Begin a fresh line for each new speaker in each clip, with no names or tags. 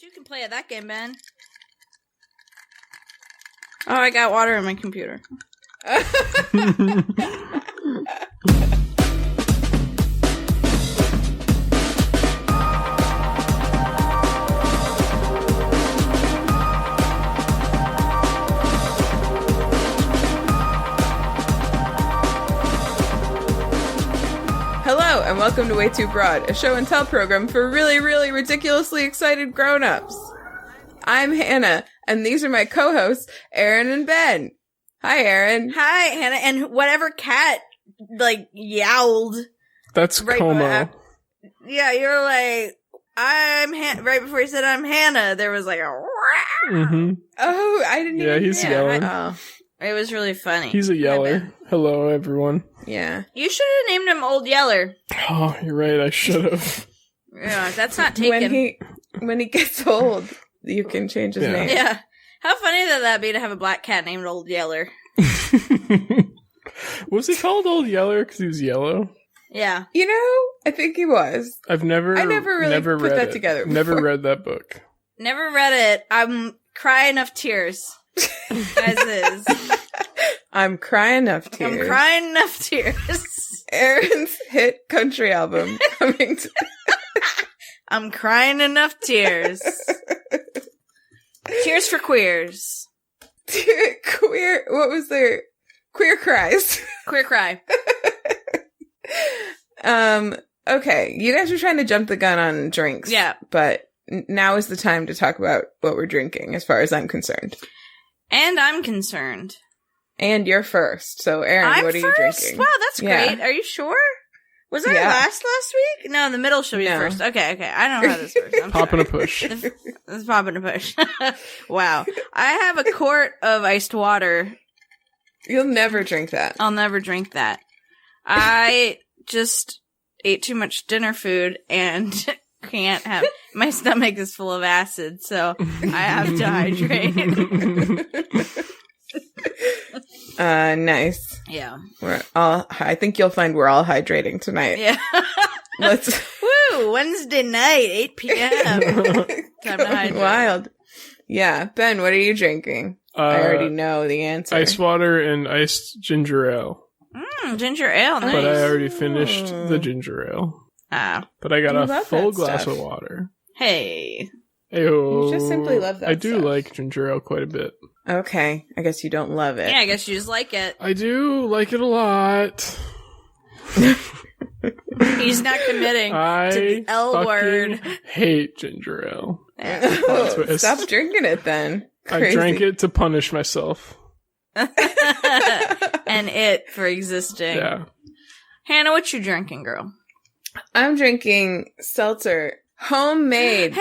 You can play at that game, Ben. Oh, I got water in my computer.
Hello, and welcome to WayTooBroad, a show and tell program for really, really ridiculously excited grown-ups. I'm Hannah, and these are my co-hosts, Erin and Ben. Hi, Erin.
Hi, Hannah, and whatever cat, yowled.
That's
right
Como.
Yeah, you're like, right before you said I'm Hannah, there was like a
Mm-hmm.
Oh, I didn't even
he's yelling.
It was really funny.
He's a yeller. Hello, everyone.
Yeah.
You should have named him Old Yeller.
Oh, you're right. I should have.
Yeah, that's not taken.
When he gets old, you can change his name.
Yeah. How funny would that be to have a black cat named Old Yeller?
Was he called Old Yeller because he was yellow?
Yeah.
You know, I think he was.
I never
really put
read
that
it.
together before.
Never read that book.
Never read it. I'm crying enough tears. As is.
I'm crying enough tears.
I'm crying enough tears.
Erin's hit country album coming to...
I'm crying enough tears. Tears for queers.
Queer, what was their... Queer cries.
Queer cry.
Okay, you guys were trying to jump the gun on drinks.
Yeah.
But now is the time to talk about what we're drinking, as far as I'm concerned.
And I'm concerned.
And you're first. So, Erin, what are you drinking?
Wow, that's great. Are you sure? Was I last week? No, the middle should be first. Okay. I don't know how this works.
Pop and a push.
It's pop and a push. Wow. I have a quart of iced water.
You'll never drink that.
I'll never drink that. I just ate too much dinner food and can't have... My stomach is full of acid, so I have to hydrate.
Nice.
Yeah.
I think you'll find we're all hydrating tonight.
Yeah. Woo! Wednesday night, 8 p.m. Time to hydrate.
Wild. Yeah. Ben, what are you drinking? I already know the answer.
Ice water and iced ginger ale.
Ginger ale, nice.
But I already finished the ginger ale. But I got a full glass of water.
Hey.
Ayo. You just simply love that
I do
stuff.
like ginger ale quite a bit.
Okay. I guess you don't love it.
Yeah, I guess you just like it.
I do like it a lot.
He's not committing to the L word.
Hate ginger ale.
Stop drinking it then. Crazy.
I drank it to punish myself.
And it for existing.
Yeah.
Hannah, what you drinking, girl?
I'm drinking seltzer. Homemade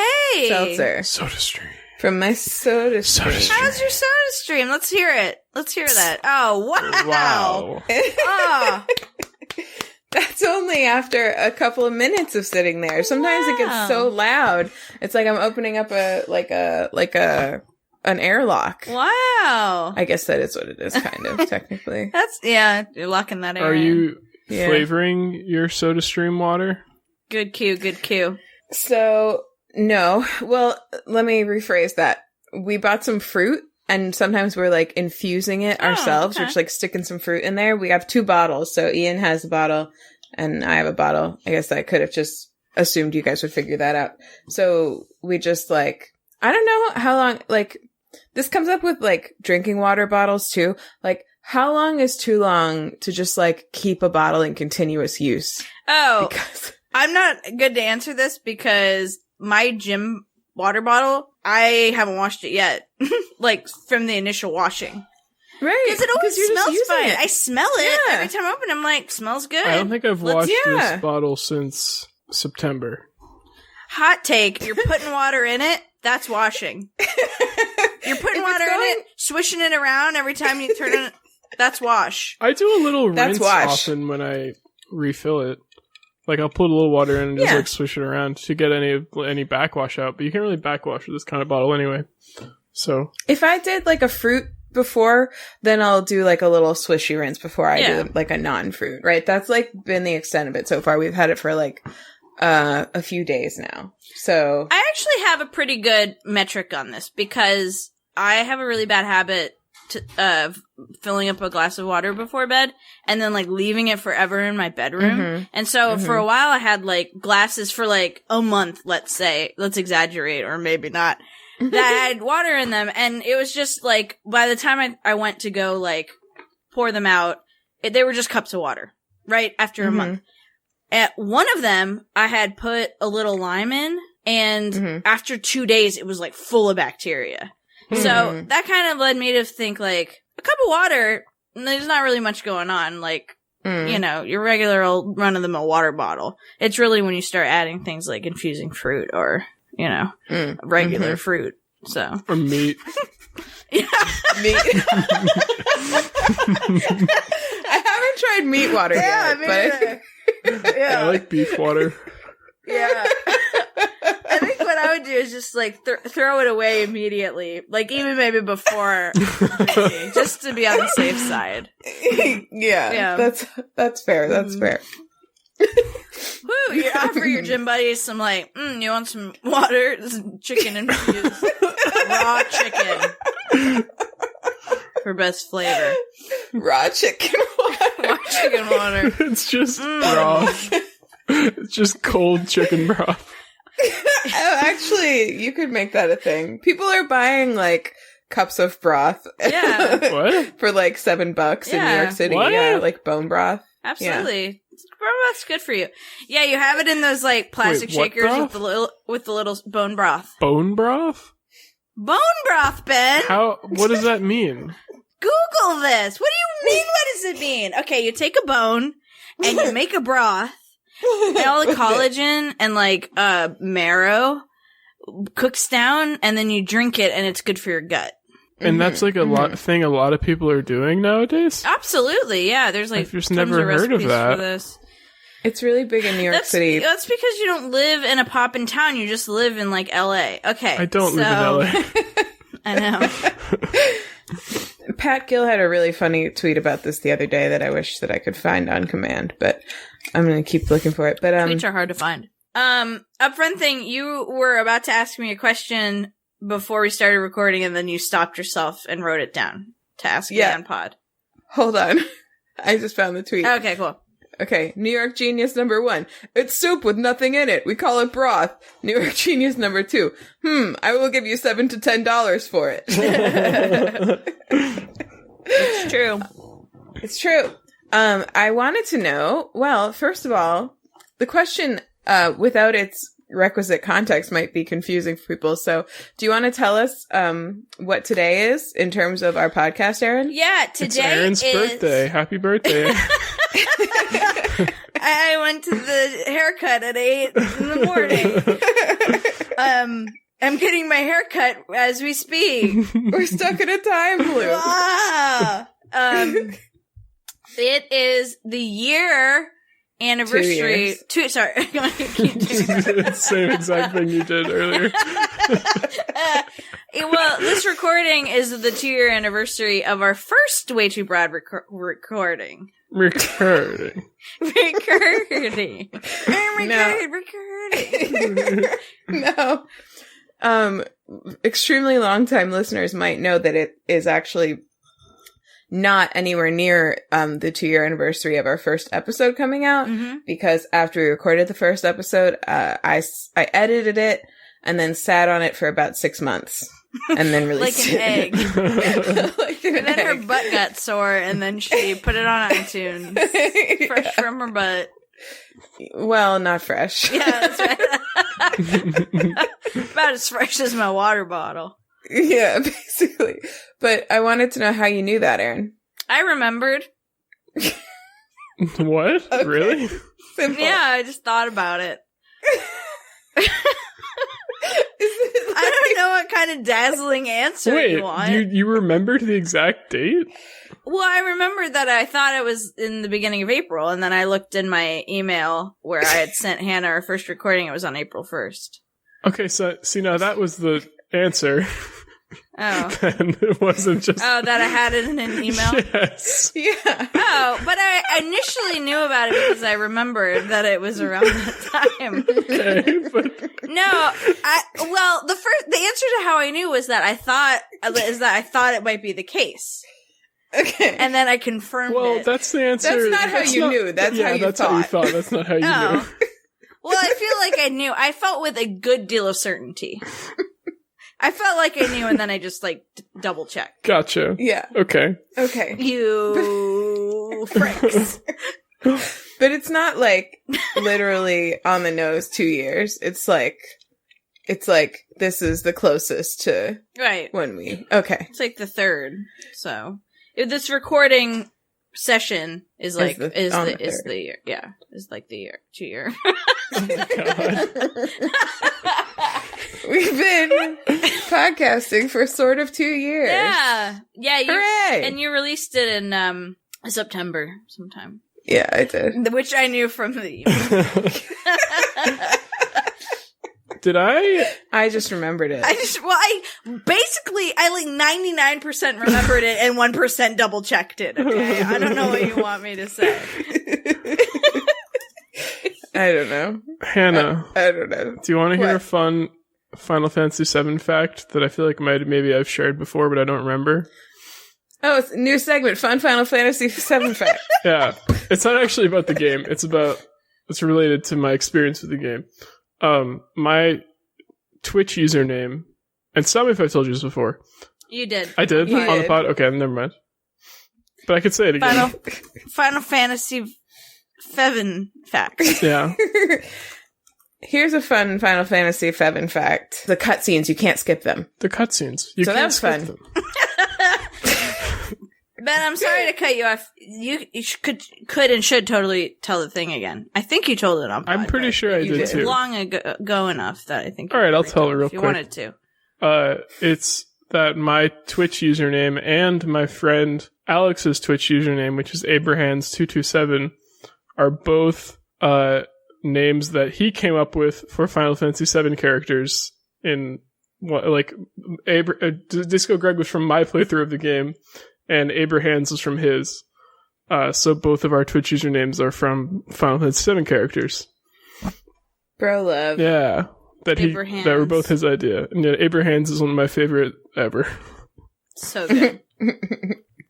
seltzer.
SodaStream.
From my SodaStream.
How's your SodaStream? Let's hear it. Let's hear that. Oh, wow.
Wow.
That's only after a couple of minutes of sitting there. Sometimes it gets so loud. It's like I'm opening up an airlock.
Wow.
I guess that is what it is, kind of, technically.
You're locking that air.
Are you flavoring your SodaStream water?
Good cue.
So, no. Well, let me rephrase that. We bought some fruit, and sometimes we're, infusing it ourselves.
Okay.
We're just, sticking some fruit in there. We have 2 bottles, so Ian has a bottle, and I have a bottle. I guess I could have just assumed you guys would figure that out. So, we just, I don't know how long, this comes up with, drinking water bottles, too. How long is too long to just, keep a bottle in continuous use?
Oh,
Because...
I'm not good to answer this because my gym water bottle, I haven't washed it yet. From the initial washing.
Right.
Because it always smells fine. I smell it.
Yeah.
Every time I open it, I'm like, smells good.
I don't think I've washed this bottle since September.
Hot take. You're putting water in it. That's washing. You're putting water in it, swishing it around every time you turn it. That's wash.
I do a little
That's
rinse
wash.
often when I refill it. I'll put a little water in and just swish it around to get any backwash out. But you can't really backwash with this kind of bottle anyway. So
if I did a fruit before, then I'll do a little swishy rinse before I do a non-fruit. Right? That's been the extent of it so far. We've had it for a few days now. So
I actually have a pretty good metric on this because I have a really bad habit of filling up a glass of water before bed and then like leaving it forever in my bedroom.
Mm-hmm.
And so for a while I had like glasses for like a month, let's say, let's exaggerate, or maybe not, that had water in them. And it was just like, by the time I went to go like pour them out, they were just cups of water right after a month. At one of them, I had put a little lime in, and after 2 days, it was like full of bacteria. So that kind of led me to think like a cup of water, there's not really much going on. Like, you know, your regular old run of the mill water bottle. It's really when you start adding things like infusing fruit or, you know, regular fruit. So.
Or meat.
Meat. I haven't tried meat water yet, but
I like beef water.
Yeah. I think what I would do is just like throw it away immediately, like even maybe before, just to be on the safe side.
Yeah. That's fair. That's fair.
Woo! You offer your gym buddies some like, you want some water? This is chicken infused, raw chicken for best flavor.
Raw chicken water.
Raw chicken water.
It's just broth. It's just cold chicken broth.
Oh, actually, you could make that a thing. People are buying like cups of broth.
Yeah.
What?
For like $7 in New York City.
What?
Yeah, like bone broth.
Absolutely. Yeah. Bone broth's good for you. Yeah, you have it in those like plastic shakers with the little bone broth.
Bone broth?
Bone broth, Ben.
What does that mean?
Google this. What do you mean? What does it mean? Okay, you take a bone and you make a broth. And all the collagen and like marrow cooks down, and then you drink it, and it's good for your gut.
And that's like a lot of people are doing nowadays?
Absolutely, yeah. There's like
I've just never heard of that.
For this.
It's really big in New York City.
That's because you don't live in a poppin' town. You just live in like LA. Okay.
I don't live in LA.
I know.
Pat Gill had a really funny tweet about this the other day that I wish that I could find on command, but I'm going to keep looking for it. But
tweets are hard to find. Upfront thing, you were about to ask me a question before we started recording, and then you stopped yourself and wrote it down to ask me on pod.
Hold on. I just found the tweet.
Okay, cool.
Okay, New York Genius number 1. It's soup with nothing in it. We call it broth. New York Genius number 2. I will give you $7 to $10 for it.
It's true.
It's true. I wanted to know, well, first of all, the question, without its requisite context might be confusing for people. So do you want to tell us, what today is in terms of our podcast, Erin?
Yeah, today
it's Erin's birthday. Happy birthday.
I went to the haircut at 8 in the morning. I'm getting my haircut as we speak.
We're stuck in a time loop.
It is the year anniversary. Sorry, I'm going to keep doing that.
Same exact thing you did earlier.
Well, this recording is the 2-year anniversary of our first WayTooBroad recording.
Recording.
No. Extremely long-time listeners might know that it is actually not anywhere near the 2-year anniversary of our first episode coming out, because after we recorded the first episode, I edited it and then sat on it for about 6 months and then released
like an egg.
Like an
and then
egg.
her butt got sore, and then she put it on iTunes, fresh from her butt.
Well, not fresh.
Yeah, that's right. About as fresh as my water bottle.
Yeah, basically. But I wanted to know how you knew that, Erin.
I remembered.
What?
Okay.
Really?
Simple.
Yeah, I just thought about it. I don't know what kind of dazzling answer you want.
You remembered the exact date?
Well, I remembered that I thought it was in the beginning of April, and then I looked in my email where I had sent Hannah our first recording. It was on April 1st.
Okay, so see, now that was the answer.
Oh.
And it wasn't just...
Oh, that I had it in an email?
Yes.
Yeah.
Oh, but I initially knew about it because I remembered that it was around that time.
Okay, but...
No, the answer to how I knew was that I thought it might be the case.
Okay.
And then I confirmed
Well,
it.
that's the answer.
That's not how you knew. That's how you
that's
thought.
how you thought. That's not how you knew.
Well, I feel like I knew. I felt with a good deal of certainty. I felt like I knew, and then I just, like, double checked.
Gotcha.
Yeah.
Okay.
Okay.
You fricks.
But it's not, like, literally on the nose 2 years. It's like, this is the closest to
Right.
when we... Okay.
It's like the third. So, if this recording session is like, is the year. Yeah. Is like the year. 2 year.
Oh my God.
We've been podcasting for sort of 2 years.
Yeah. Yeah.
Hooray!
And you released it in September sometime.
Yeah, I did.
Which I knew from the email.
Did I?
I just remembered it.
I like 99% remembered it and 1% double checked it. Okay. I don't know what you want me to say.
I don't know.
Hannah.
I don't know.
Do you want to hear
What?
a fun Final Fantasy VII fact that I feel like maybe I've shared before, but I don't remember?
Oh, it's a new segment. Fun Final Fantasy VII fact.
Yeah. It's not actually about the game. It's related to my experience with the game. My Twitch username, and tell me if I've told you this before.
You did.
I did?
You
On the
did.
pod? Okay, never mind. But I could say it again.
Final Fantasy VII fact.
Yeah.
Here's a fun Final Fantasy VII fact. The cutscenes, you can't skip them.
The cutscenes.
So that
can't
was
skip
fun.
them.
Ben, I'm sorry to cut you off. You could and should totally tell the thing again. I think you told it on pod,
I'm pretty
but
sure I
you
did
did.
too.
long ago enough that I think.
All right, I'll tell it real
if you
quick.
wanted to.
It's that my Twitch username and my friend Alex's Twitch username, which is Abrahams227, are both names that he came up with for Final Fantasy VII characters in Disco Greg was from my playthrough of the game, and Abrahams was from his. So both of our Twitch usernames are from Final Fantasy VII characters.
Bro love.
Yeah. That were both his idea. And yeah, Abrahams is one of my favorite ever.
So good.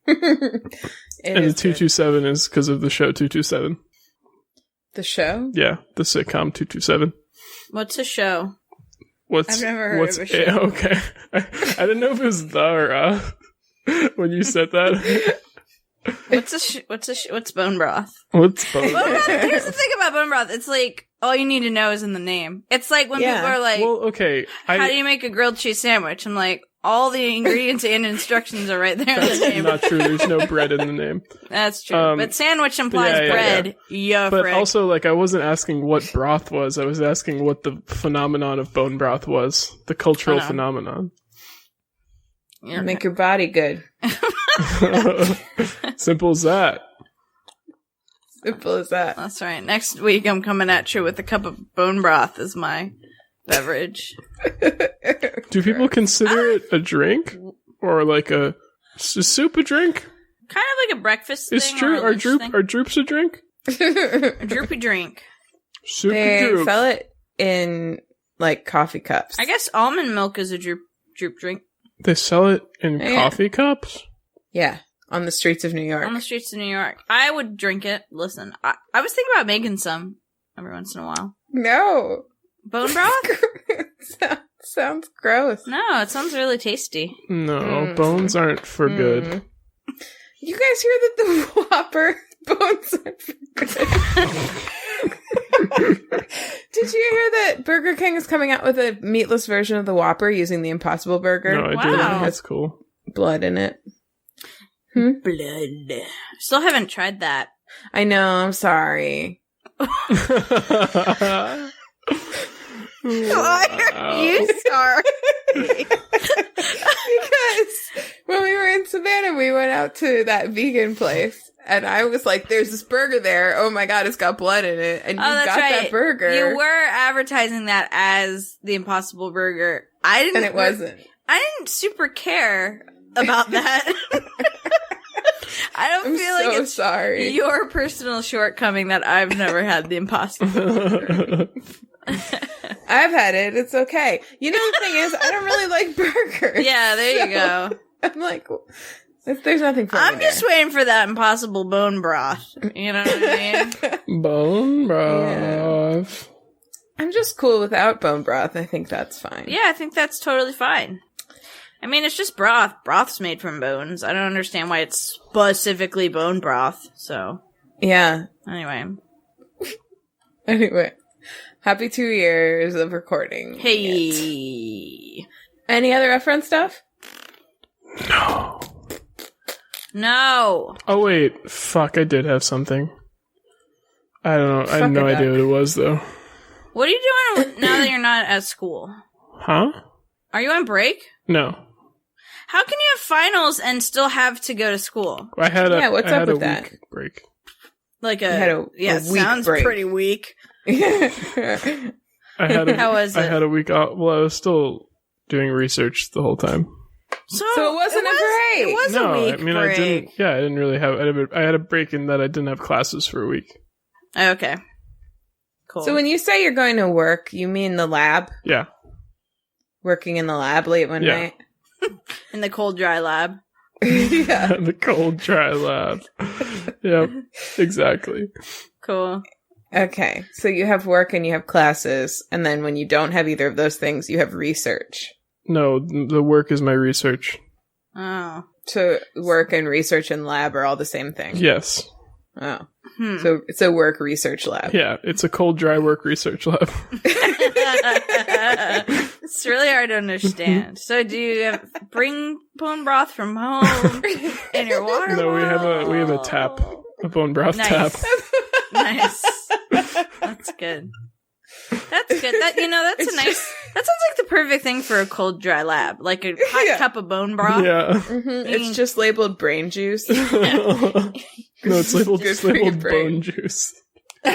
And the 227 is because of the show 227.
The show?
Yeah, the sitcom 227.
What's a show?
What's
I've never heard of a show.
Okay. I didn't know if it was the or when you said that.
What's bone broth?
What's both?
Bone broth. Here's the thing about bone broth. It's like all you need to know is in the name. It's like when people are like,
Well, okay.
"How do you make a grilled cheese sandwich?" I'm like, all the ingredients and instructions are right there in the
That's
name.
not true. There's no bread in the name.
That's true. But sandwich implies bread. Yeah,
But
frick.
also, like, I wasn't asking what broth was. I was asking what the phenomenon of bone broth was. The cultural phenomenon.
Make your body good.
Simple as that.
Simple as that.
That's right. Next week, I'm coming at you with a cup of bone broth as my beverage.
Do people consider it a drink? Or like is soup a drink?
Kind of like a breakfast
It's
thing.
true.
Or a lunch thing.
Are droops a drink?
A droopy drink.
Soup
They
droop.
sell it in, like, coffee cups.
I guess almond milk is a droop drink.
They sell it in
Yeah.
coffee cups?
Yeah. On the streets of New York.
On the streets of New York. I would drink it. Listen, I was thinking about making some every once in a while.
No.
Bone broth?
Sounds gross.
No, it sounds really tasty.
No, bones aren't for good.
You guys hear that the Whopper bones aren't for good? Did you hear that Burger King is coming out with a meatless version of the Whopper using the Impossible Burger?
No, I
Wow.
didn't.
It
That's
has
cool.
blood in it.
Blood. Still haven't tried that.
I know, I'm sorry.
Why are you sorry?
Because when we were in Savannah, we went out to that vegan place. And I was like, there's this burger there. Oh my God, it's got blood in it. And you got that burger.
You were advertising that as the Impossible Burger. I didn't.
And it wasn't.
I didn't super care about that. I don't feel like it's
sorry.
your personal shortcoming that I've never had the Impossible Burger.
I've had it. It's okay. You know, the thing is, I don't really like burgers.
Yeah, there you go.
I'm like, there's nothing for me
I'm just waiting for that Impossible bone broth. You know what I mean?
Bone broth.
Yeah. I'm just cool without bone broth. I think that's fine.
Yeah, I think that's totally fine. I mean, it's just broth. Broth's made from bones. I don't understand why it's specifically bone broth. So,
yeah.
Anyway.
Happy 2 years of recording.
Hey.
Any other upfront stuff?
No.
Oh, wait. Fuck, I did have something. I don't know. I have no idea what it was, though.
What are you doing now that you're not at school?
Huh?
Are you on break?
No.
How can you have finals and still have to go to school?
I had a
what's up with that?
week break.
Like
a week
sounds
break.
Pretty weak.
How
was it?
I had a week off. Well, I was still doing research the whole time.
So
it wasn't a break.
It was a week break.
I didn't. Yeah, I didn't really have. I had a break in that I didn't have classes for a week.
Okay. Cool.
So when you say you're going to work, you mean the lab?
Yeah.
Working in the lab late one night?
In the cold, dry lab.
Yeah.
The cold, dry lab. Yep, exactly.
Cool.
Okay, so you have work and you have classes, and then when you don't have either of those things, you have research.
No, the work is my research.
Oh.
So work and research and lab are all the same thing?
Yes.
Oh. So it's a work research lab.
Yeah, it's a cold, dry work research lab.
It's really hard to understand. So do you bring bone broth from home in your water
No, we
bottle?
have a tap, a bone broth tap.
Nice. That's good. That's good. That that's a nice. That sounds like the perfect thing for a cold, dry lab, like a hot cup of bone broth.
Yeah.
Mm-hmm. It's just labeled brain juice.
No, it's labeled
brain.
bone juice.
Bone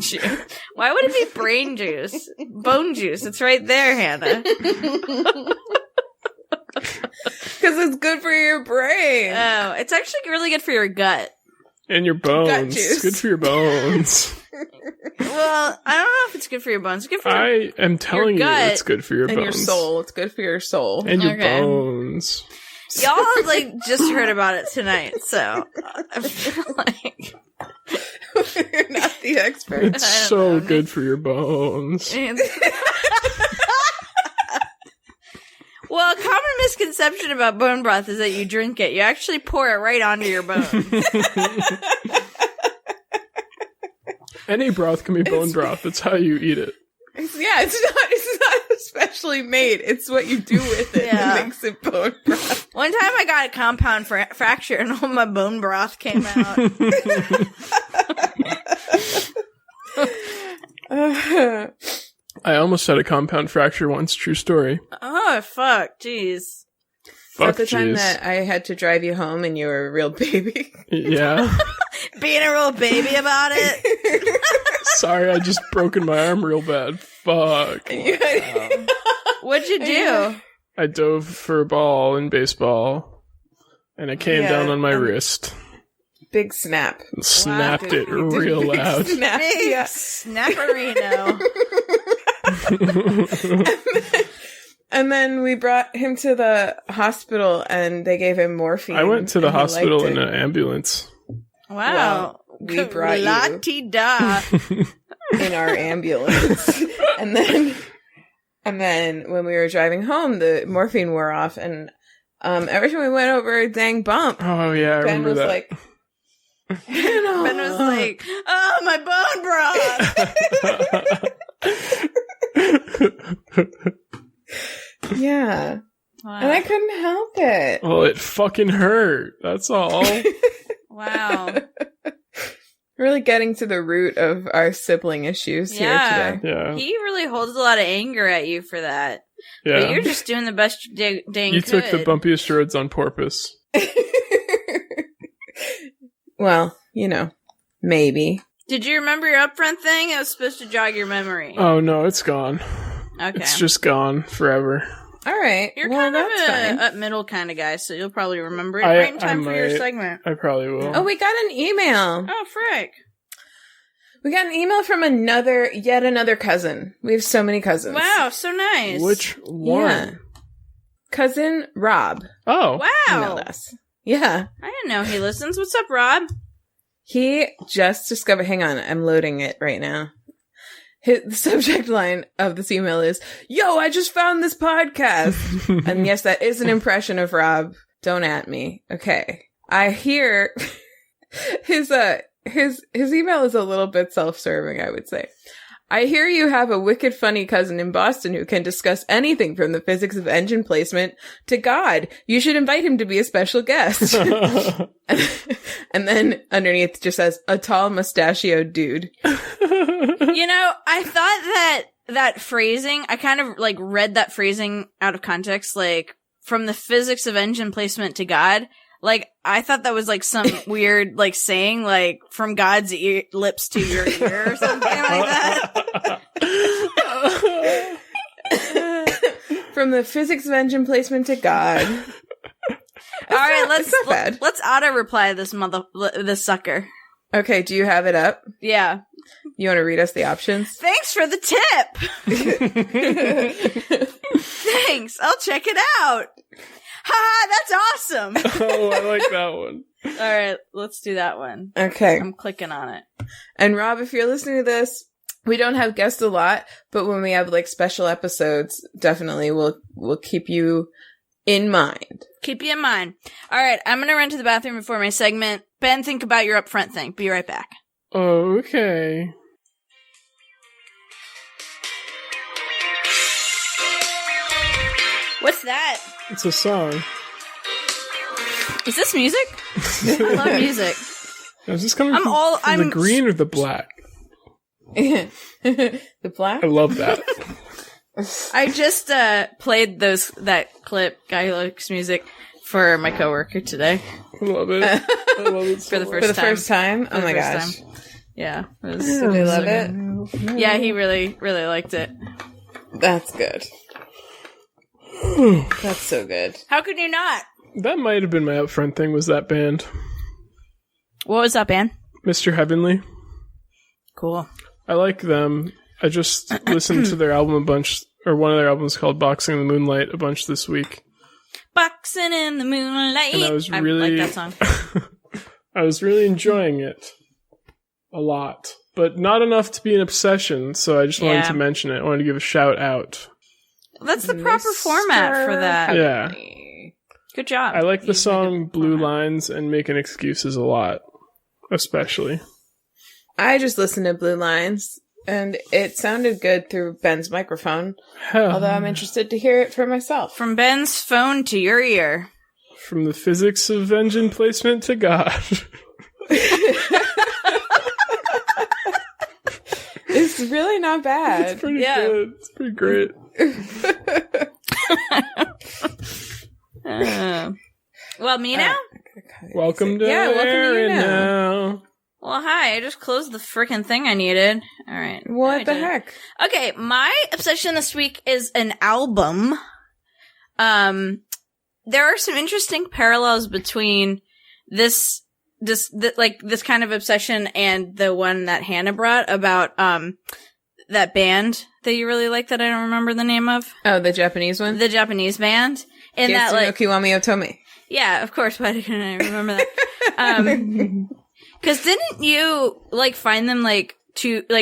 juice. Why would it be brain juice? Bone juice. It's right there, Hannah.
Because it's good for your brain.
Oh, it's actually really good for your gut.
And your bones.
Gut juice.
It's good for your bones.
Well, I don't know if it's good for your bones. It's good for
I am telling you
gut
it's good for your
and
bones.
your soul. It's good for your soul.
And your
Okay.
bones.
Y'all like just heard about it tonight, so I feel like
You're not the expert.
It's
I don't
so
know.
good for your bones.
Well, a common misconception about bone broth is that you drink it. You actually pour it right onto your bones.
Any broth can be bone broth. That's how you eat it.
It's not especially made. It's what you do with it that makes it bone broth.
One time I got a compound fracture and all my bone broth came out.
I almost had a compound fracture once. True story.
Oh, fuck. Jeez.
Fuck,
At the time
jeez.
that I had to drive you home and you were a real baby.
Yeah.
Being a real baby about it.
Sorry, I just broken my arm real bad. Fuck.
What'd you do?
I dove for a ball in baseball, and it came down on my wrist.
Big snap.
Snapped it
You did a
real
big
loud.
Snap.
Big
Yeah.
snapperino.
And then we brought him to the hospital and they gave him morphine.
I went to the
and he
hospital
liked
in
it.
an ambulance.
Wow.
Well, we brought you
La-ti-da.
in our ambulance. and then when we were driving home, the morphine wore off and every time we went over a dang bump,
Oh, yeah, I
Ben
remember
was
that.
like, Hannah.
Ben was like, oh, my bone broth.
Yeah.
Wow.
And I couldn't help it.
Well, it fucking hurt. That's all.
Wow.
Really getting to the root of our sibling issues here today.
Yeah.
He really holds a lot of anger at you for that. But
Yeah.
you're just doing the best you dang
You
could.
took the bumpiest roads on purpose.
Well, maybe.
Did you remember your upfront thing? It was supposed to jog your memory.
Oh, no, it's gone.
Okay.
It's just gone forever.
All right.
You're
well,
kind of
that's fine.
a up-middle kind of guy, so you'll probably remember it right in time for your segment.
I probably will.
Oh, we got an email.
Oh, frick.
We got an email from yet another cousin. We have so many cousins.
Wow, so nice.
Which one?
Yeah. Cousin Rob.
Oh.
Wow.
Emailed us. Yeah.
I didn't know he listens. What's up, Rob?
He just discovered, hang on, I'm loading it right now. The subject line of this email is, "Yo, I just found this podcast." And yes, that is an impression of Rob. Don't at me. Okay. I hear his email is a little bit self-serving, I would say. "I hear you have a wicked funny cousin in Boston who can discuss anything from the physics of engine placement to God. You should invite him to be a special guest." And then underneath just says, "A tall mustachioed dude."
You know, I thought that phrasing, I kind of like read that phrasing out of context, like from the physics of engine placement to God. Like, I thought that was like some weird, like saying, like from God's lips to your ear or something like that.
From the physics of engine placement to God.
All right, let's auto reply this this sucker.
Okay, do you have it up?
Yeah.
You want to read us the options?
Thanks for the tip. Thanks. I'll check it out. Ha! That's awesome.
Oh, I like that one.
All right, let's do that one.
Okay.
I'm clicking on it.
And Rob, if you're listening to this, we don't have guests a lot, but when we have like special episodes, definitely we'll keep you in mind.
Keep you in mind. All right, I'm going to run to the bathroom before my segment. Ben, think about your upfront thing. Be right back.
Okay.
What's that?
It's a song.
Is this music? I love music.
Is this coming from the green or the black?
The black?
I love that.
I just played that clip, Guy Who Likes Music, for my coworker today.
I love it. I love it so
For the first time.
For the first time? Oh my gosh.
Yeah.
Did they love it?
Yeah, he really, really liked it.
That's good. That's so good.
How could you not?
That might have been my upfront thing, was that band.
What was that band?
Mr. Heavenly.
Cool.
I like them. I just listened to their album a bunch, or one of their albums called Boxing in the Moonlight a bunch this week.
Boxing in the Moonlight.
And I
like that song.
I was really enjoying it. A lot. But not enough to be an obsession, so I just wanted to mention it. I wanted to give a shout out.
That's the proper format for that.
Yeah.
Good job.
I like the song Blue Lines and Making Excuses a lot. Especially.
I just listened to Blue Lines, and it sounded good through Ben's microphone. Although I'm interested to hear it for myself.
From Ben's phone to your ear.
From the physics of engine placement to God.
It's really not bad.
It's pretty good. It's pretty great.
Well, me now?
Welcome to Erin now.
Well, hi. I just closed the freaking thing I needed. All right.
What the heck?
Okay, my obsession this week is an album. There are some interesting parallels between this kind of obsession and the one that Hannah brought about that band that you really like that I don't remember the name of.
Oh, the Japanese one?
The Japanese band. And that like
Kiwami Otome.
Yeah, of course. Why didn't I remember that? Because didn't you like find them like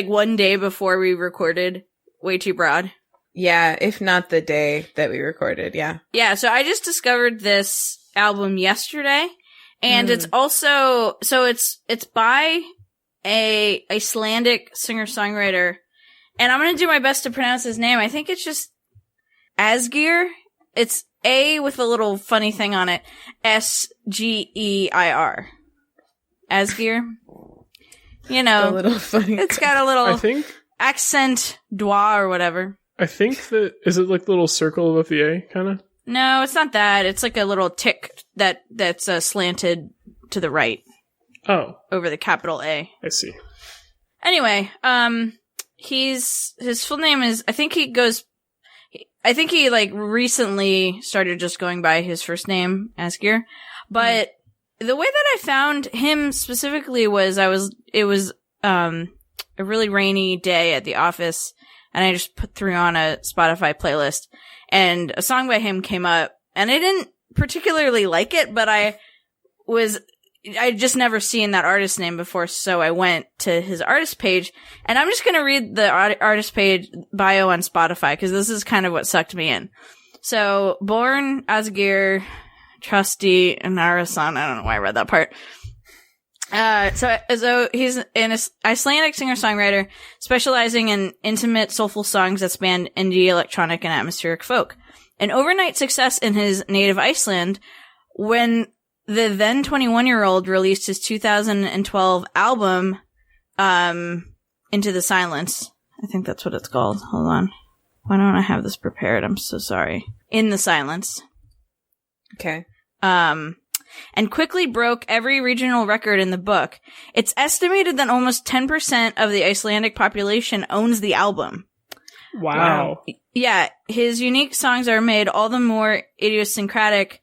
one day before we recorded WayTooBroad? Yeah,
if not the day that we recorded, yeah.
Yeah, so I just discovered this album yesterday. And it's also, it's by a Icelandic singer-songwriter. And I'm going to do my best to pronounce his name. I think it's just Asgeir. It's A with a little funny thing on it. Sgeir. Asgeir. You know,
a little funny.
It's got a little accent doigt or whatever.
I think that, is it like a little circle above the A, kind of?
No, it's not that. It's like a little tick that's slanted to the right.
Oh.
Over the capital A.
I see.
Anyway, his full name is, I think he goes I think he like recently started just going by his first name, Asgeir. But the way that I found him specifically was it was a really rainy day at the office, and I just threw on a Spotify playlist, and a song by him came up, and I didn't particularly like it, but I'd just never seen that artist name before, so I went to his artist page, and I'm just gonna read the artist page bio on Spotify, because this is kind of what sucked me in. So, born Asgeir Trusty Narasan, I don't know why I read that part. So he's an Icelandic singer-songwriter specializing in intimate, soulful songs that span indie, electronic, and atmospheric folk. An overnight success in his native Iceland, when the then 21-year-old released his 2012 album, Into the Silence. I think that's what it's called. Hold on. Why don't I have this prepared? I'm so sorry. In the Silence.
Okay.
And quickly broke every regional record in the book. It's estimated that almost 10% of the Icelandic population owns the album.
Wow.
Yeah, his unique songs are made all the more idiosyncratic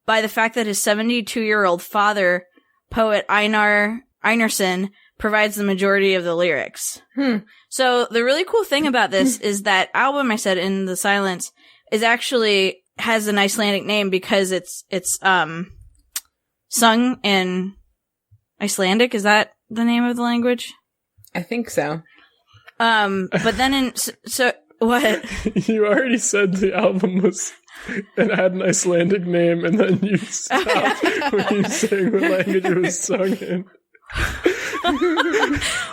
by the fact that his 72-year-old father, poet Einar Einarsson, provides the majority of the lyrics. So the really cool thing about this is that album I said, In the Silence, is actually has an Icelandic name because it's sung in Icelandic. Is that the name of the language?
I think so.
But then so what?
You already said the album was and had an Icelandic name, and then you stopped when you saying the language it was sung in.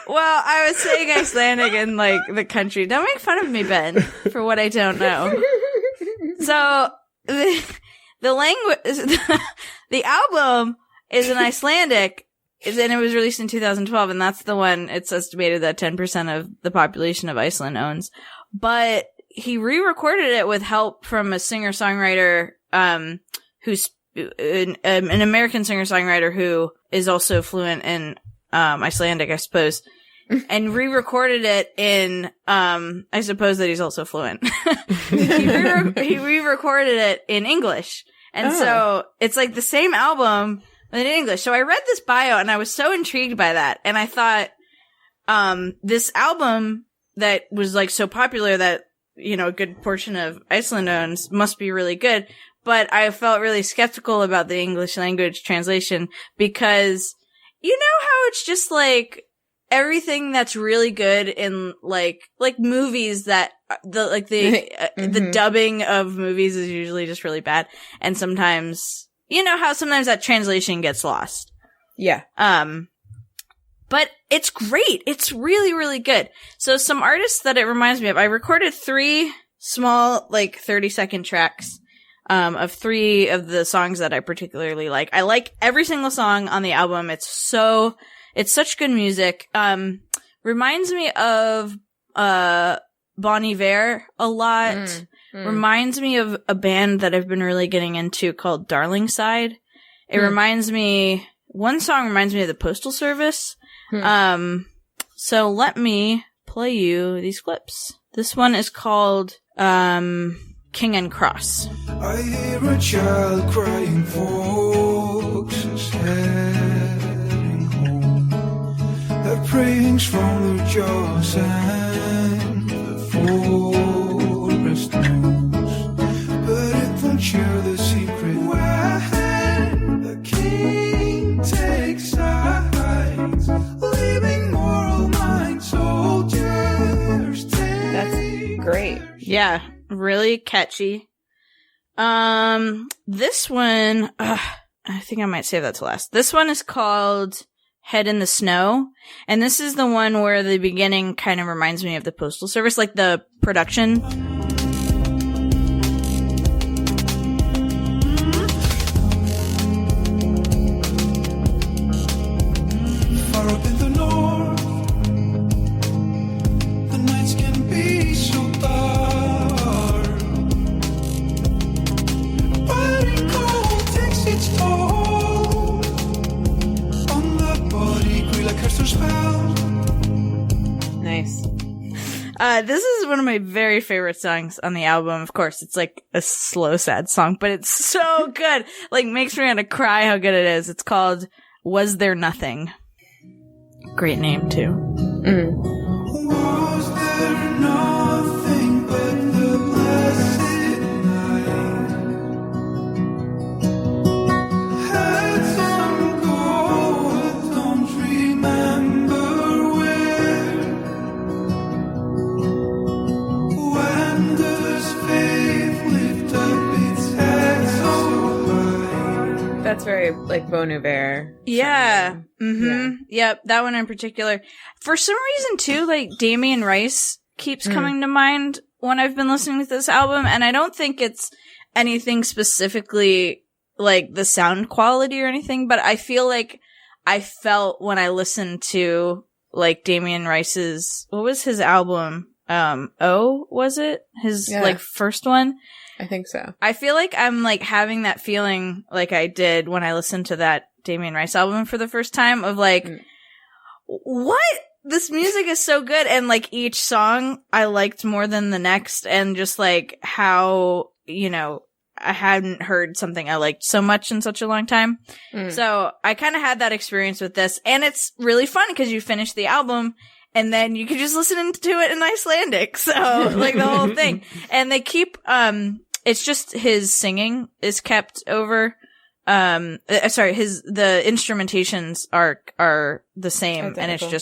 Well, I was saying Icelandic in like the country. Don't make fun of me, Ben, for what I don't know. So the language, the album is in Icelandic, and it was released in 2012, and that's the one it's estimated that 10% of the population of Iceland owns. But he re-recorded it with help from a singer-songwriter, who's an American singer-songwriter who is also fluent in Icelandic, I suppose, and re-recorded it in, I suppose that he's also fluent. He re-recorded it in English. And so it's like the same album in English. So I read this bio and I was so intrigued by that. And I thought, this album that was like so popular that, you know, a good portion of Iceland owns must be really good. But I felt really skeptical about the English language translation because you know how it's just like everything that's really good in like movies that the dubbing of movies is usually just really bad. And sometimes, you know how sometimes that translation gets lost. Yeah. But it's great. It's really, really good. So some artists that it reminds me of, I recorded 3 small, like 30-second tracks, of 3 of the songs that I particularly like. I like every single song on the album. It's such good music. Reminds me of, Bon Iver a lot. Reminds me of a band that I've been really getting into called Darling Side. One song reminds me of the Postal Service. So let me play you these clips. This one is called, King and Cross.
I hear a child crying, folks is heading home. Their praying's from their jaws and the forest knows, but it won't share the secret when the king takes sides, leaving moral mind soldiers.
That's great.
Yeah. Really catchy. This one, I think I might save that to last. This one is called Head in the Snow. And this is the one where the beginning kind of reminds me of the Postal Service, like the production.
Far up in the north, the nights can be so dark.
Nice.
This is one of my very favorite songs on the album. Of course, it's like a slow, sad song, but it's so good. Like, makes me want to cry how good it is. It's called Was There Nothing? Great name, too.
Was there nothing but the blessed night? Had some gold, don't remember where. When does faith lift up its head so high?
That's very like Bon Iver.
Yeah. Mm-hmm.
Yeah.
Yep. That one in particular. For some reason, too, like Damien Rice keeps coming to mind when I've been listening to this album. And I don't think it's anything specifically like the sound quality or anything, but I feel like I felt when I listened to like Damien Rice's, what was his album? Was it? His like first one?
I think so.
I feel like I'm like having that feeling like I did when I listened to that Damien Rice album for the first time of like, what? This music is so good. And like each song I liked more than the next, and just like how, you know, I hadn't heard something I liked so much in such a long time. So I kind of had that experience with this, and it's really fun because you finish the album and then you can just listen to it in Icelandic. So like the whole thing. And they keep, it's just his singing is kept over. The instrumentations are the same. Identical. And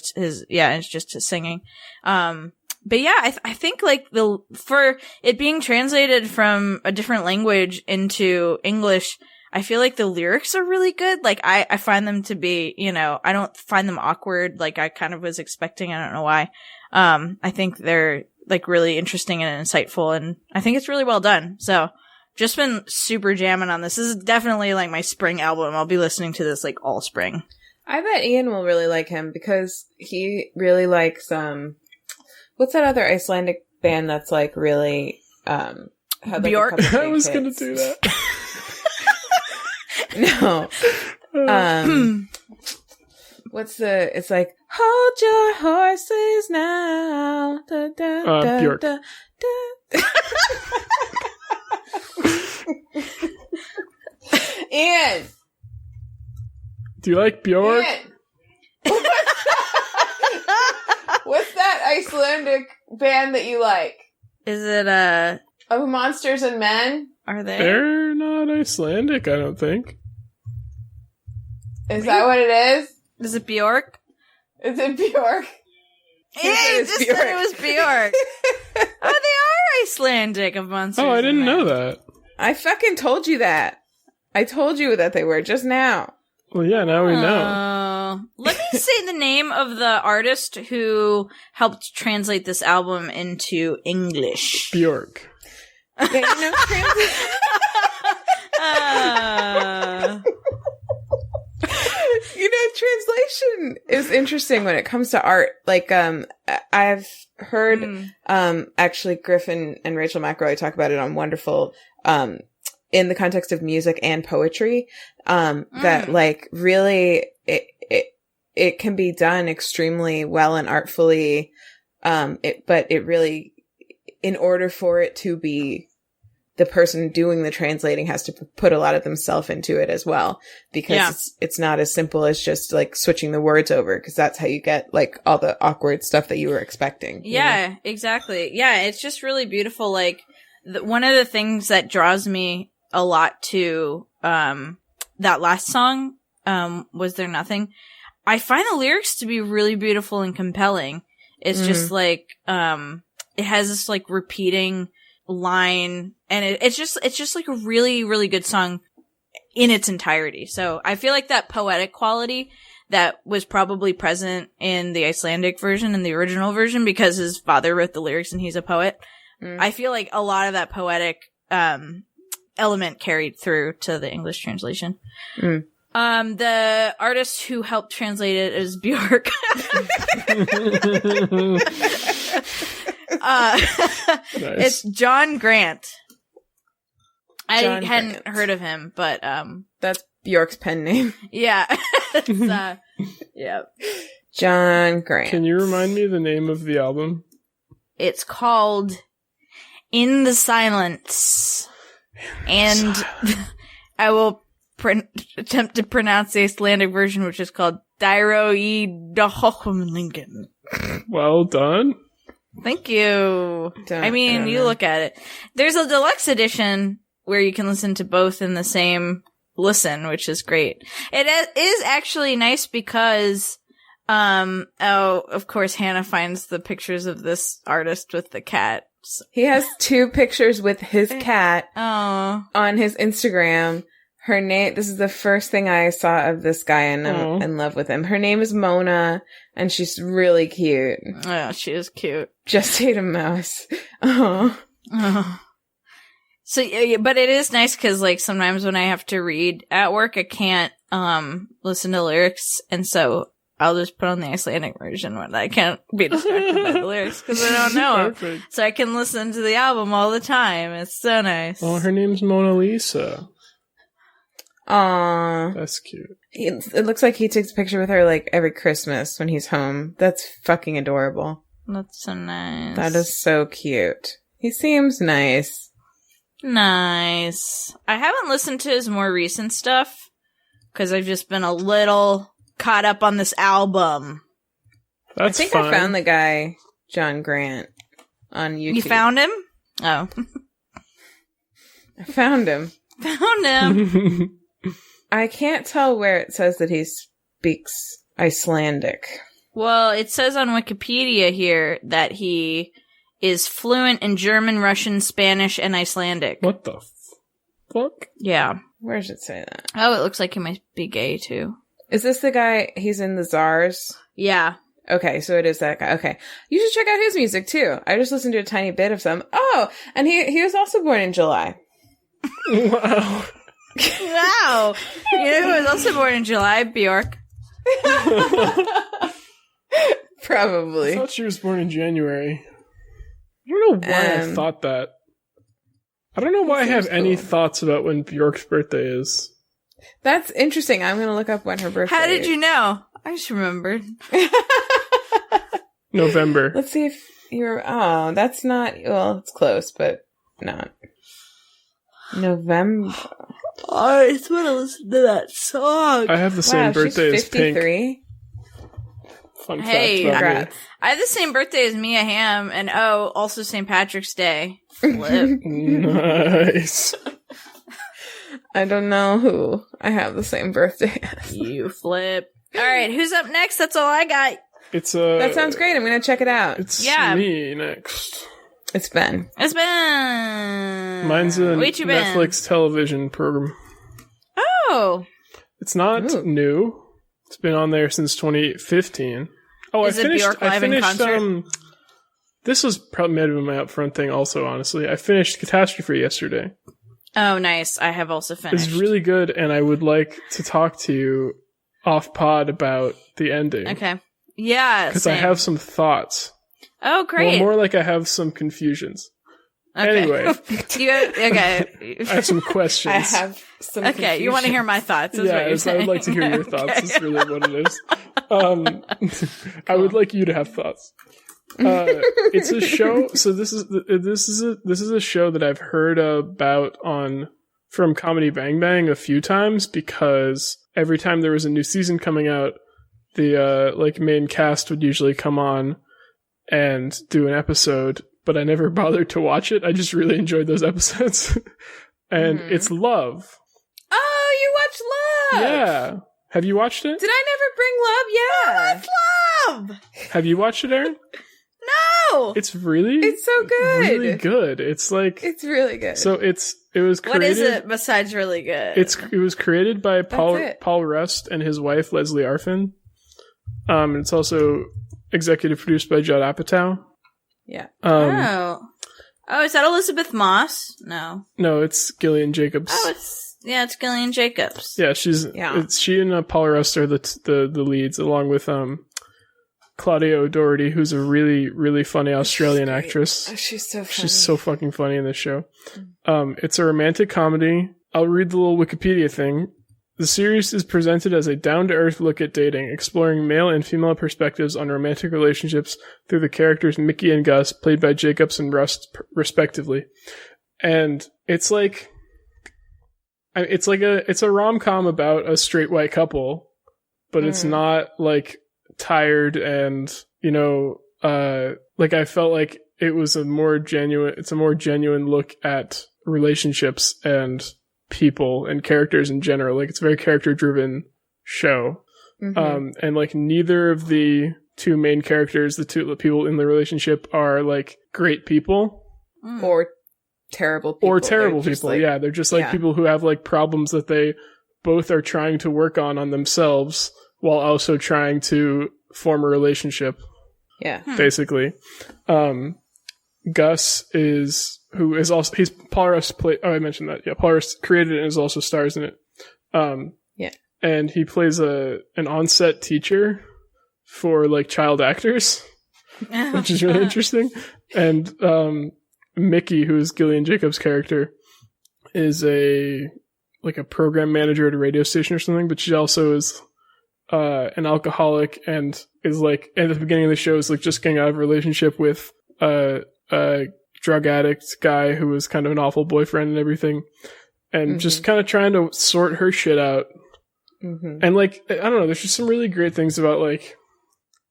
it's just his singing. But yeah, I think like for it being translated from a different language into English, I feel like the lyrics are really good. Like I find them to be, you know, I don't find them awkward like I kind of was expecting. I don't know why. I think they're like really interesting and insightful, and I think it's really well done. So just been super jamming on this. This is definitely like my spring album. I'll be listening to this like all spring.
I bet Ian will really like him because he really likes, what's that other Icelandic band that's like really, had like
Bjork.
a couple
I was
big
gonna
hits?
do that.
No. It's like, hold your horses now. Da, da, da,
Bjork.
da, da. Ian!
Do you like Bjork?
Ian! What's that Icelandic band that you like?
Is it
Oh, Monsters and Men?
are they?
They're not Icelandic, I don't think.
Is that what it is?
Is it Bjork?
Is it Bjork?
Yeah, you
it's
just said it was Bjork. Oh, they are Icelandic of Monsters.
Oh, I didn't
and
know
Men.
that.
I fucking told you that. I told you that they were just now.
Well, yeah, now we know.
Let me say the name of the artist who helped translate this album into English.
Bjork.
Yeah, you know, you know, translation is interesting when it comes to art. Like, I've heard, actually Griffin and Rachel McElroy talk about it on Wonderful, in the context of music and poetry, that like really it can be done extremely well and artfully. But it really, in order for it to be, the person doing the translating has to put a lot of themselves into it as well, because it's not as simple as just like switching the words over, because that's how you get like all the awkward stuff that you were expecting.
Yeah, exactly. Yeah, it's just really beautiful. Like one of the things that draws me a lot to that last song, Was There Nothing? I find the lyrics to be really beautiful and compelling. It's just like it has this like repeating line, and it's just like a really, really good song in its entirety. So I feel like that poetic quality that was probably present in the Icelandic version and the original version, because his father wrote the lyrics and he's a poet. I feel like a lot of that poetic element carried through to the English translation. The artist who helped translate it is Bjork. It's John Grant. I hadn't heard of him, but
That's Bjork's pen name.
yeah. Yeah.
John Grant.
Can you remind me the name of the album?
It's called In the Silence. And I will attempt to pronounce the Icelandic version, which is called Dyro I Dohomlingen.
Well done.
Thank you. I mean, you look at it. There's a deluxe edition where you can listen to both in the same listen, which is great. It is actually nice because, of course, Hannah finds the pictures of this artist with the cat.
He has 2 pictures with his cat on his Instagram. Her name, this is the first thing I saw of this guy, and I'm in love with him. Her name is Mona, and she's really cute.
Oh, she is cute.
Just ate a mouse. Oh.
So, yeah, but it is nice because, like, sometimes when I have to read at work, I can't listen to lyrics, and so I'll just put on the Icelandic version when I can't be distracted by the lyrics because I don't know it. So I can listen to the album all the time. It's so nice.
Oh, her name's Mona Lisa.
Aww.
That's cute.
It looks like he takes a picture with her, like, every Christmas when he's home. That's fucking adorable.
That's so nice.
That is so cute. He seems nice.
Nice. I haven't listened to his more recent stuff because I've just been a little caught up on this album.
That's
I think
fine.
I found the guy, John Grant, on YouTube.
You found him? Oh.
I found him.
Found him.
I can't tell where it says that he speaks Icelandic.
Well, it says on Wikipedia here that he is fluent in German, Russian, Spanish, and Icelandic.
What the fuck?
Yeah.
Where does it say that?
Oh, it looks like he might be gay, too.
Is this the guy, he's in the Czars?
Yeah.
Okay, so it is that guy. Okay. You should check out his music, too. I just listened to a tiny bit of some. Oh, and he was also born in July.
Wow.
Wow. You know who was also born in July? Bjork.
Probably.
I thought she was born in January. I don't know why I thought that. I don't know why I have any thoughts about when Bjork's birthday is.
That's interesting. I'm going to look up when her birthday is.
How did you know? I just remembered.
November.
Let's see if you're... Oh, that's not... Well, it's close, but not. November.
I just want to listen to that song.
I have the same birthday as Pink.
53.
Fun
Hey,
fact about me.
Congrats.
I have the same birthday as Mia Hamm, and also St. Patrick's Day. Flip.
Nice.
I don't know who I have the same birthday as.
You flip. All right, who's up next? That's all I got.
It's
That sounds great. I'm going to check it out.
It's
Yeah.
me next.
It's Ben.
It's been...
Mine's a
WayTooBroad.
Netflix television program.
Oh.
It's not
Ooh.
new. It's been on there since 2015. Oh,
Is it Bjork live in concert?
This was probably might have been my upfront thing also, honestly. I finished Catastrophe yesterday.
Oh, nice. I have also finished.
It's really good, and I would like to talk to you off pod about the ending.
Okay. Yeah,
Because I
same.
have some thoughts.
Oh, great.
Well, more like I have some confusions.
Okay.
Anyway.
Okay.
I have some questions.
I have some
Okay, you want to hear my thoughts, is what you're
I
saying.
would like to hear your thoughts.
Okay.
Is really what it is. I would like you to have thoughts. It's a show. So this is a show that I've heard about from Comedy Bang Bang a few times because every time there was a new season coming out, the main cast would usually come on and do an episode, but I never bothered to watch it. I just really enjoyed those episodes. And it's Love.
Oh, you watch Love!
Yeah. Have you watched it?
Did I never bring Love? Yeah.
Love!
Have you watched it, Erin?
No!
It's really
It's so good.
really good. It's like
It's really good.
so it was created
What is it besides really good?
It was created by
it.
Paul Rust and his wife Leslie Arfin. It's also executive produced by Judd Apatow.
Yeah.
Oh, is that Elizabeth Moss? No.
No, it's Gillian Jacobs.
Oh, it's Gillian Jacobs.
Yeah, she and Paul Rust are the leads, along with Claudia O'Doherty, who's a really, really funny Australian actress.
Oh, she's so funny.
She's so fucking funny in this show. It's a romantic comedy. I'll read the little Wikipedia thing. The series is presented as a down-to-earth look at dating, exploring male and female perspectives on romantic relationships through the characters Mickey and Gus, played by Jacobs and Rust, respectively. And it's like a rom-com about a straight white couple, but it's not like tired and, like I felt like it was a more genuine look at relationships and people and characters in general. Like, it's a very character driven show. And like neither of the two main characters, the people in the relationship, are like great people
or terrible people.
Yeah, they're just like people who have like problems that they both are trying to work on themselves while also trying to form a relationship.
Yeah.
Basically. Gus he's Paul Russ I mentioned that. Yeah, Paul Russ created it and is also stars in it. And he plays an on-set teacher for like child actors, which is really interesting. And Mickey, who is Gillian Jacobs' character, is a program manager at a radio station or something, but she also is an alcoholic and is like at the beginning of the show is like just getting out of a relationship with a drug addict guy who was kind of an awful boyfriend and everything, and just kind of trying to sort her shit out. And like, I don't know, there's just some really great things about, like,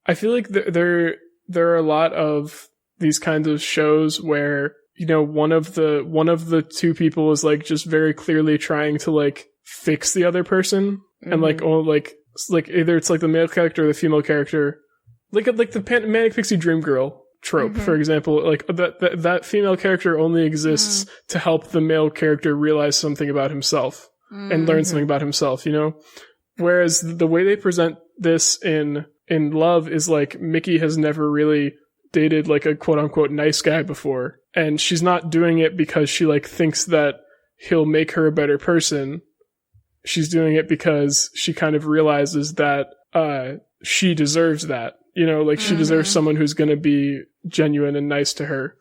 I feel like there are a lot of these kinds of shows where, one of the two people is like just very clearly trying to like fix the other person, and like, either it's like the male character or the female character, like the manic pixie dream girl trope, for example, like that female character only exists to help the male character realize something about himself and learn something about himself, whereas the way they present this in Love is like Mickey has never really dated like a quote unquote nice guy before, and she's not doing it because she like thinks that he'll make her a better person. She's doing it because she kind of realizes that she deserves that. She deserves someone who's going to be genuine and nice to her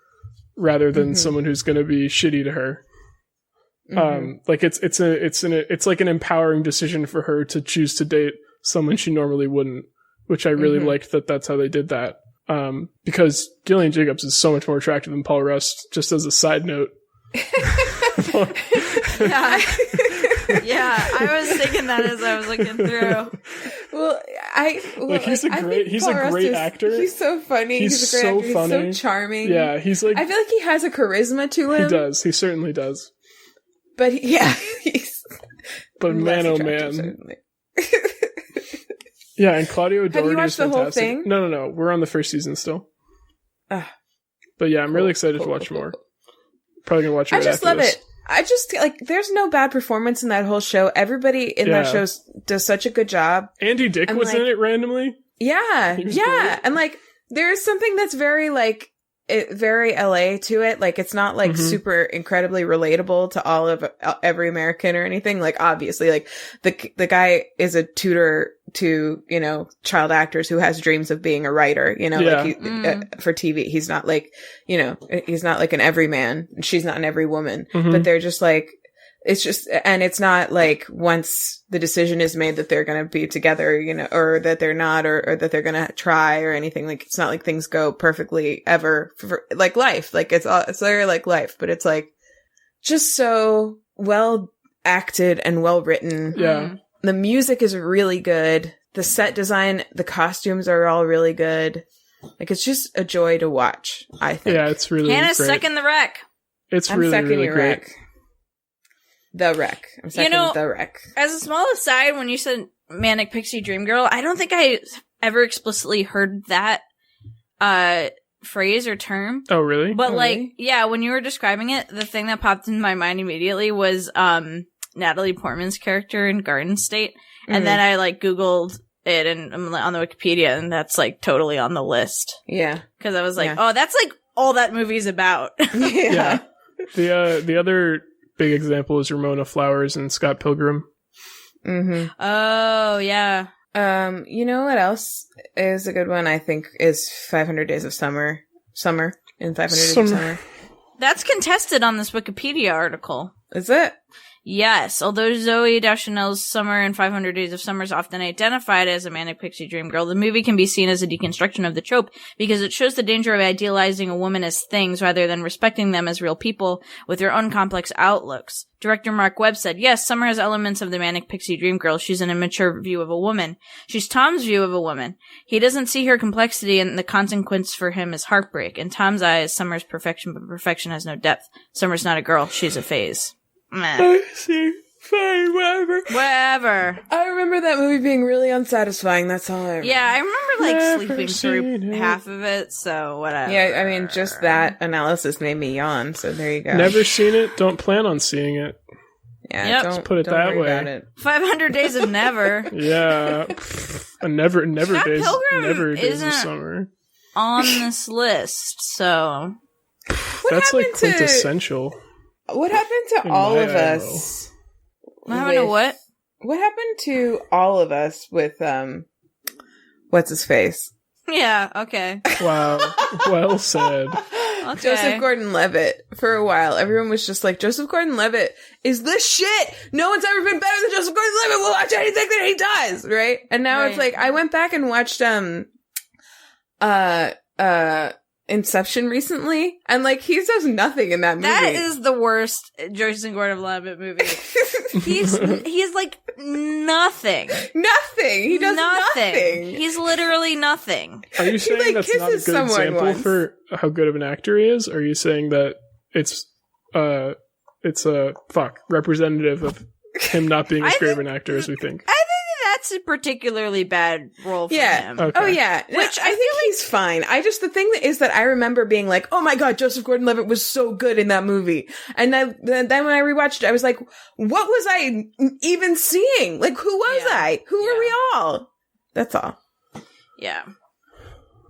rather than someone who's going to be shitty to her. Like it's like an empowering decision for her to choose to date someone she normally wouldn't, which I really liked that's how they did that. Because Gillian Jacobs is so much more attractive than Paul Rust, just as a side note.
Yeah, I was thinking that as I was looking through.
He's a great actor.
He's so funny. He's a great actor.
Funny.
He's so charming.
Yeah, he's like,
I feel like he has a charisma to him.
He does. He certainly does.
But he's
man, oh man. Yeah, and Claudio Doherty.
Have you watched the whole thing?
No. We're on the first season still. But yeah, I'm really excited to watch more. Probably gonna watch it.
I just love it. I just like, there's no bad performance in that whole show. Everybody in that show does such a good job.
Andy Dick was in it randomly.
Yeah, yeah, and like there's something that's very like very LA to it. Like, it's not like super incredibly relatable to all of every American or anything. Like, obviously, like the guy is a tutor to, child actors who has dreams of being a writer, like for TV. He's not like, he's not like an everyman. She's not an every woman, but they're just like, it's just, and it's not like once the decision is made that they're going to be together, or that they're not, or that they're going to try or anything. Like, it's not like things go perfectly ever for like life. Like, it's very like life, but it's like just so well acted and well written.
Yeah.
The music is really good. The set design, the costumes are all really good. Like, it's just a joy to watch, I think.
Yeah, it's really
Hannah's
great.
second the wreck.
It's really, really great.
Wreck. The Wreck. I'm second The Wreck.
As a small aside, when you said Manic Pixie Dream Girl, I don't think I ever explicitly heard that phrase or term.
Oh, really?
But when you were describing it, the thing that popped in my mind immediately was Natalie Portman's character in Garden State. And then I Googled it and I'm on the Wikipedia, and that's totally on the list.
Yeah.
Because I was oh, that's all that movie's about.
Yeah. The other big example is Ramona Flowers and Scott Pilgrim.
Oh, yeah.
You know what else is a good one, I think, is 500 Days of Summer. In 500 Days of Summer.
That's contested on this Wikipedia article.
Is it?
Yes, although Zoe Deschanel's Summer and 500 Days of Summer is often identified as a manic pixie dream girl, the movie can be seen as a deconstruction of the trope because it shows the danger of idealizing a woman as things rather than respecting them as real people with their own complex outlooks. Director Mark Webb said, yes, Summer has elements of the manic pixie dream girl. She's an immature view of a woman. She's Tom's view of a woman. He doesn't see her complexity, and the consequence for him is heartbreak. In Tom's eyes, Summer's perfection, but perfection has no depth. Summer's not a girl. She's a phase. Meh.
I see. Fine, whatever.
Whatever.
I remember that movie being really unsatisfying. That's all I remember.
Yeah, I remember
Never
sleeping
seen
through
it.
half of it, so whatever.
Yeah, I mean, just that analysis made me yawn, so there you go.
Never seen it. Don't plan on seeing it.
Yeah,
Yep.
don't
Let's put it
don't
that
worry
way.
about it.
500 Days of Never
Yeah. A never
Scott
days.
Pilgrim
Never days of
isn't-
summer.
on this list, so
That's like
happened to-
quintessential.
What happened to
In
all
my
of
eye
us?
what happened to
with-
what?
What happened to all of us with what's his face?
Yeah, okay.
Wow. Well said.
Okay.
Joseph Gordon-Levitt. For a while, everyone was just like, Joseph Gordon-Levitt is the shit. No one's ever been better than Joseph Gordon-Levitt. We'll watch anything that he does, right? And now it's
Right.
like, I went back and watched Inception recently, and like he does nothing in that movie.
That is the worst Joseph Gordon-Levitt movie. He's like nothing.
nothing. He does nothing.
He's literally nothing.
Are you saying
like,
that's not a
kisses
good
someone
example
once.
for how good of an actor he is? Or are you saying that it's a representative of him not being as
I
great of an actor as we think?
I think that's a particularly bad role for
Yeah.
him.
Okay.
Oh yeah,
Which
I think he's fine. I just the thing is that I remember being like, "Oh my god, Joseph Gordon-Levitt was so good in that movie." And then when I rewatched it, I was like, "What was I even seeing? Like, who was
Yeah.
I? Who were
Yeah.
we all?" That's all.
Yeah.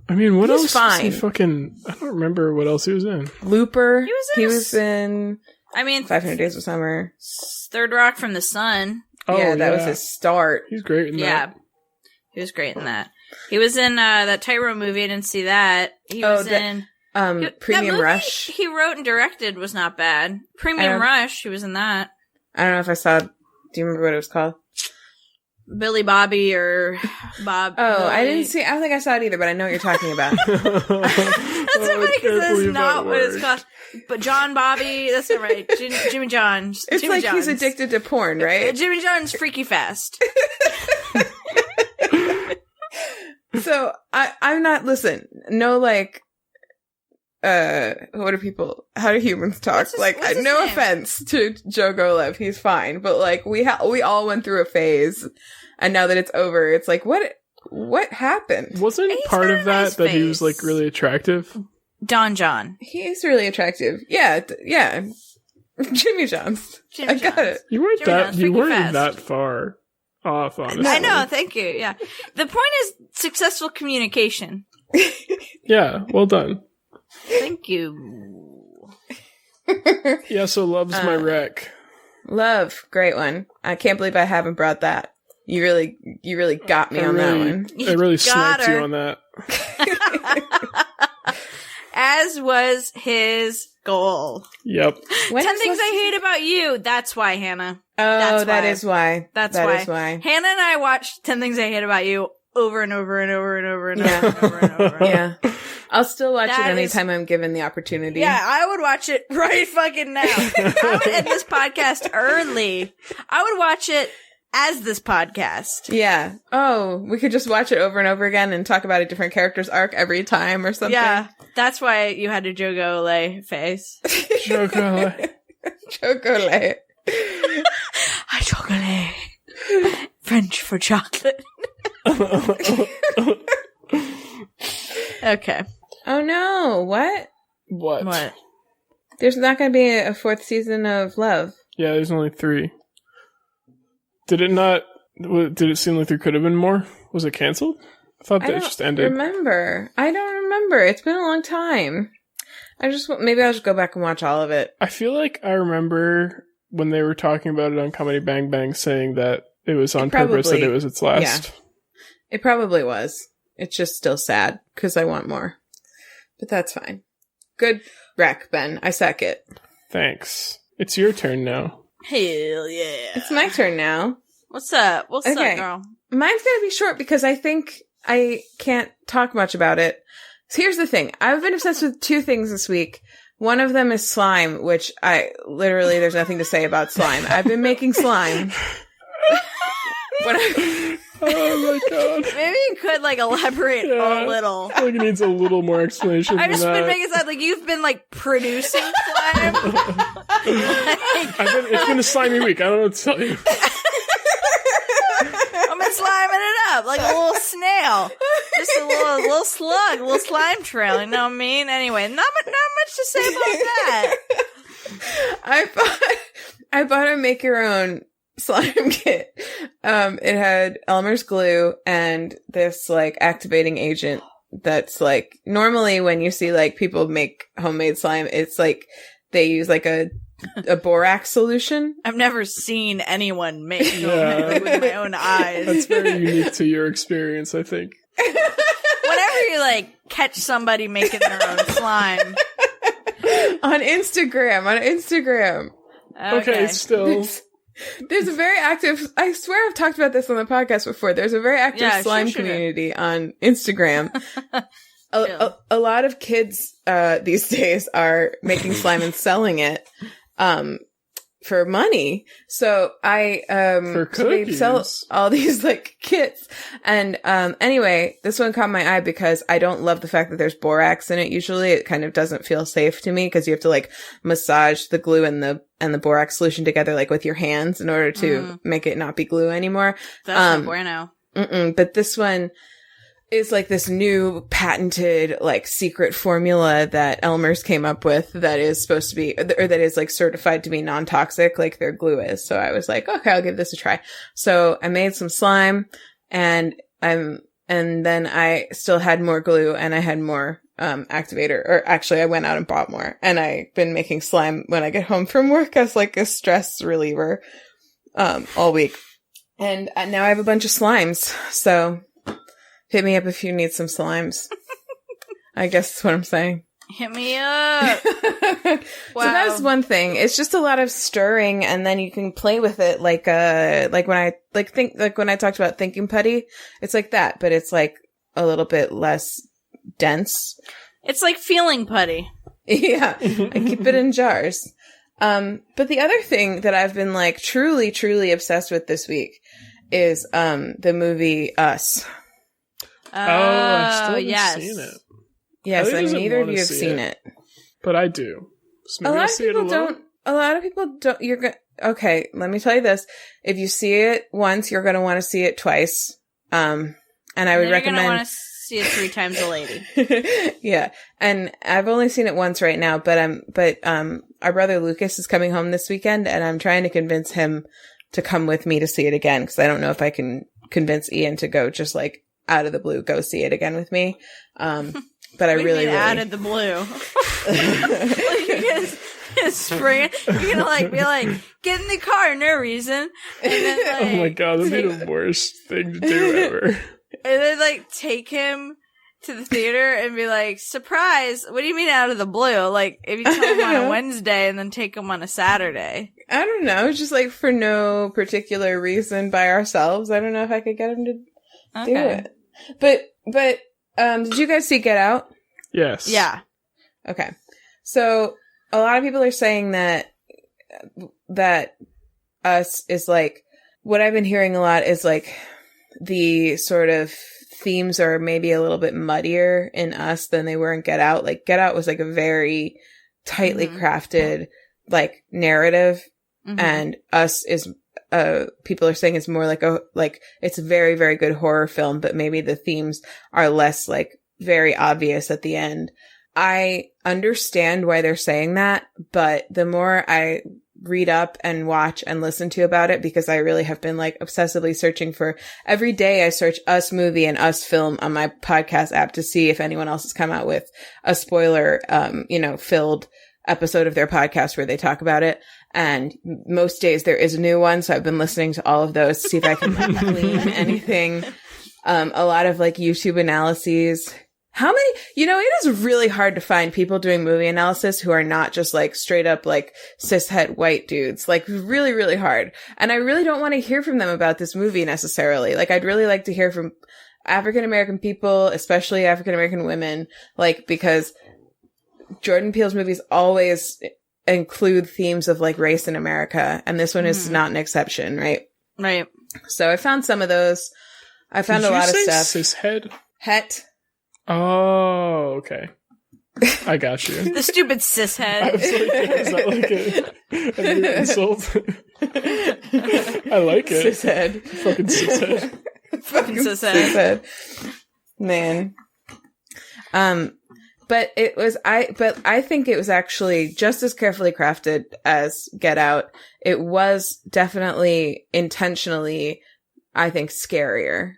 I mean, what
He's
else? Was he
fine.
I don't remember what else he was in.
Looper.
He was
in
I mean,
500 Days of Summer.
Third Rock from the Sun.
Oh,
yeah, that was his start.
He's great in
Yeah.
that.
He was great in that. He was in that Tyro movie. I didn't see that. He was in that
Premium
movie
Rush.
He wrote and directed was not bad. Premium Rush. He was in that.
I don't know if I saw. Do you remember what it was called?
Billy Bobby or Bob.
Oh,
Billy.
I didn't see. I don't think I saw it either, but I know what you're talking about.
That's so funny because that's not what it's called. But John Bobby, that's not right. Jimmy John.
It's
Jimmy
like
John's.
he's addicted to porn, right?
Jimmy John's Freaky Fast.
So I'm not. Listen, no, like, what do people? How do humans talk?
What's his
no
name?
offense to Joe Golev, he's fine, but like we all went through a phase, and now that it's over, it's like what happened?
Wasn't
He's
part
got
of
a
that
nice
that he was
face.
like really attractive?
Don John.
He's really attractive. Yeah, yeah. Jimmy John's.
Jimmy
I got
John's.
it.
You weren't
Jimmy John's
you
Freaky
weren't
Fast.
that far off, honestly.
I know, thank you. Yeah. The point is successful communication.
Yeah, well done.
Thank you.
Yeah, so Love's my wreck.
Love, great one. I can't believe I haven't brought that. You really got me on that one.
I really
Got
sniped
her.
you on that.
As was his goal.
Yep.
10 things I hate about you. That's why, Hannah.
Oh,
That's why.
is why.
That's
That
why.
is why.
Hannah and I watched 10 Things I Hate About You over and over and over and over and
Yeah.
over and over and over.
Yeah. I'll still watch
That
it
is-
anytime I'm given the opportunity.
Yeah, I would watch it right fucking now. I would end this podcast early. I would watch it as this podcast.
Yeah. Oh, we could just watch it over and over again and talk about a different character's arc every time or something.
Yeah, that's why you had a Jogo Ole face.
Chocolate.
Chocolate.
Hi, chocolate. French for chocolate. Okay.
Oh no, what?
What?
There's not going to be a fourth season of Love.
Yeah, there's only 3. Did it seem like there could have been more? Was it canceled? I thought
I
that
don't
just ended.
remember. I don't remember. It's been a long time. Maybe I'll just go back and watch all of it.
I feel like I remember when they were talking about it on Comedy Bang Bang saying that it was on purpose, that it was its last.
It probably was. It's just still sad because I want more. But that's fine. Good rec, Ben. I suck it.
Thanks. It's your turn now.
Hell yeah.
It's my turn now.
What's up? What's
Okay.
up, girl?
Mine's going to be short because I think I can't talk much about it. So here's the thing. I've been obsessed with 2 things this week. One of them is slime, which there's nothing to say about slime. I've been making slime.
Oh my god.
Maybe you could, like, elaborate a little.
I think it needs a little more explanation
I've
than
just
that.
been making it sound like you've been, like, producing slime.
It's been a slimy week. I don't know what to tell you.
I've been sliming it up like a little snail. Just a little slug, a little slime trail, you know what I mean? Anyway, not much to say about that.
I bought a make your own slime kit. It had Elmer's glue and this like activating agent that's like normally when you see like people make homemade slime, it's like they use like a borax solution.
I've never seen anyone make it with my own eyes.
That's very unique to your experience, I think.
Whenever you like catch somebody making their own slime.
On Instagram.
Okay, still.
There's a very active, I swear I've talked about this on the podcast before. There's a very active slime community on Instagram. A lot of kids these days are making slime and selling it for money. So
for
they sell
cookies.
all these like kits. And anyway, this one caught my eye because I don't love the fact that there's borax in it. Usually it kind of doesn't feel safe to me because you have to like massage the glue and the borax solution together like with your hands in order to make it not be glue anymore.
That's not bueno.
But this one is like this new patented like secret formula that Elmer's came up with that is supposed to be, or that is like certified to be non-toxic like their glue is. So I was like, okay, I'll give this a try. So I made some slime and then I still had more glue and I had more activator, or actually I went out and bought more, and I've been making slime when I get home from work as like a stress reliever all week. And now I have a bunch of slimes. So hit me up if you need some slimes. I guess that's what I'm saying.
Hit me up.
So that was one thing. It's just a lot of stirring, and then you can play with it like when I talked about thinking putty. It's like that, but it's like a little bit less dense.
It's like feeling putty.
Yeah, I keep it in jars. But the other thing that I've been like truly, truly obsessed with this week is the movie Us.
I still haven't seen it.
Yes,
Ellie
and
doesn't
neither of
wanna
you have
see
seen it.
But I do. So
A
maybe I'll
lot of
see it
people
alone.
don't. A lot of people don't. You're going. Okay, let me tell you this: if you see it once, you're going to want to see it twice. And I would recommend.
You're going to want to see it 3 times a lady.
Yeah, and I've only seen it once right now, but our brother Lucas is coming home this weekend, and I'm trying to convince him to come with me to see it again because I don't know if I can convince Ian to go just like out of the blue go see it again with me. But I really
out of the blue. Like, you can spring it. You're gonna like be like, get in the car, no reason. And then like,
Oh my god, that'd be the worst thing to do ever.
And then like take him to the theater and be like, surprise! What do you mean out of the blue? Like if you tell him on a Wednesday and then take him on a Saturday.
I don't know, just like for no particular reason by ourselves. I don't know if I could get him to do it. But did you guys see Get Out?
Yes.
Yeah.
Okay. So a lot of people are saying that Us is like, what I've been hearing a lot is like the sort of themes are maybe a little bit muddier in Us than they were in Get Out. Like Get Out was like a very tightly crafted like narrative, and Us is people are saying it's more like it's a very, very good horror film, but maybe the themes are less like very obvious at the end. I understand why they're saying that, but the more I read up and watch and listen to about it, because I really have been like obsessively searching for every day I search Us movie and Us film on my podcast app to see if anyone else has come out with a spoiler, filled episode of their podcast where they talk about it. And most days there is a new one. So I've been listening to all of those to see if I can like glean anything. A lot of like YouTube analyses How many, it is really hard to find people doing movie analysis who are not just like straight up like cishet white dudes, like really, really hard. And I really don't want to hear from them about this movie necessarily. Like I'd really like to hear from African-American people, especially African-American women, like because Jordan Peele's movies always include themes of like race in America. And this one is not an exception, right?
Right.
So I found some of those. I found a lot of stuff.
Cishead?
Het.
Oh, okay. I got you.
The stupid
I
cishead.
was like, is that like a new insult? I like it.
Cishead.
Fucking cishead.
Fucking cishead.
Man. But I think it was actually just as carefully crafted as Get Out. It was definitely intentionally, I think, scarier.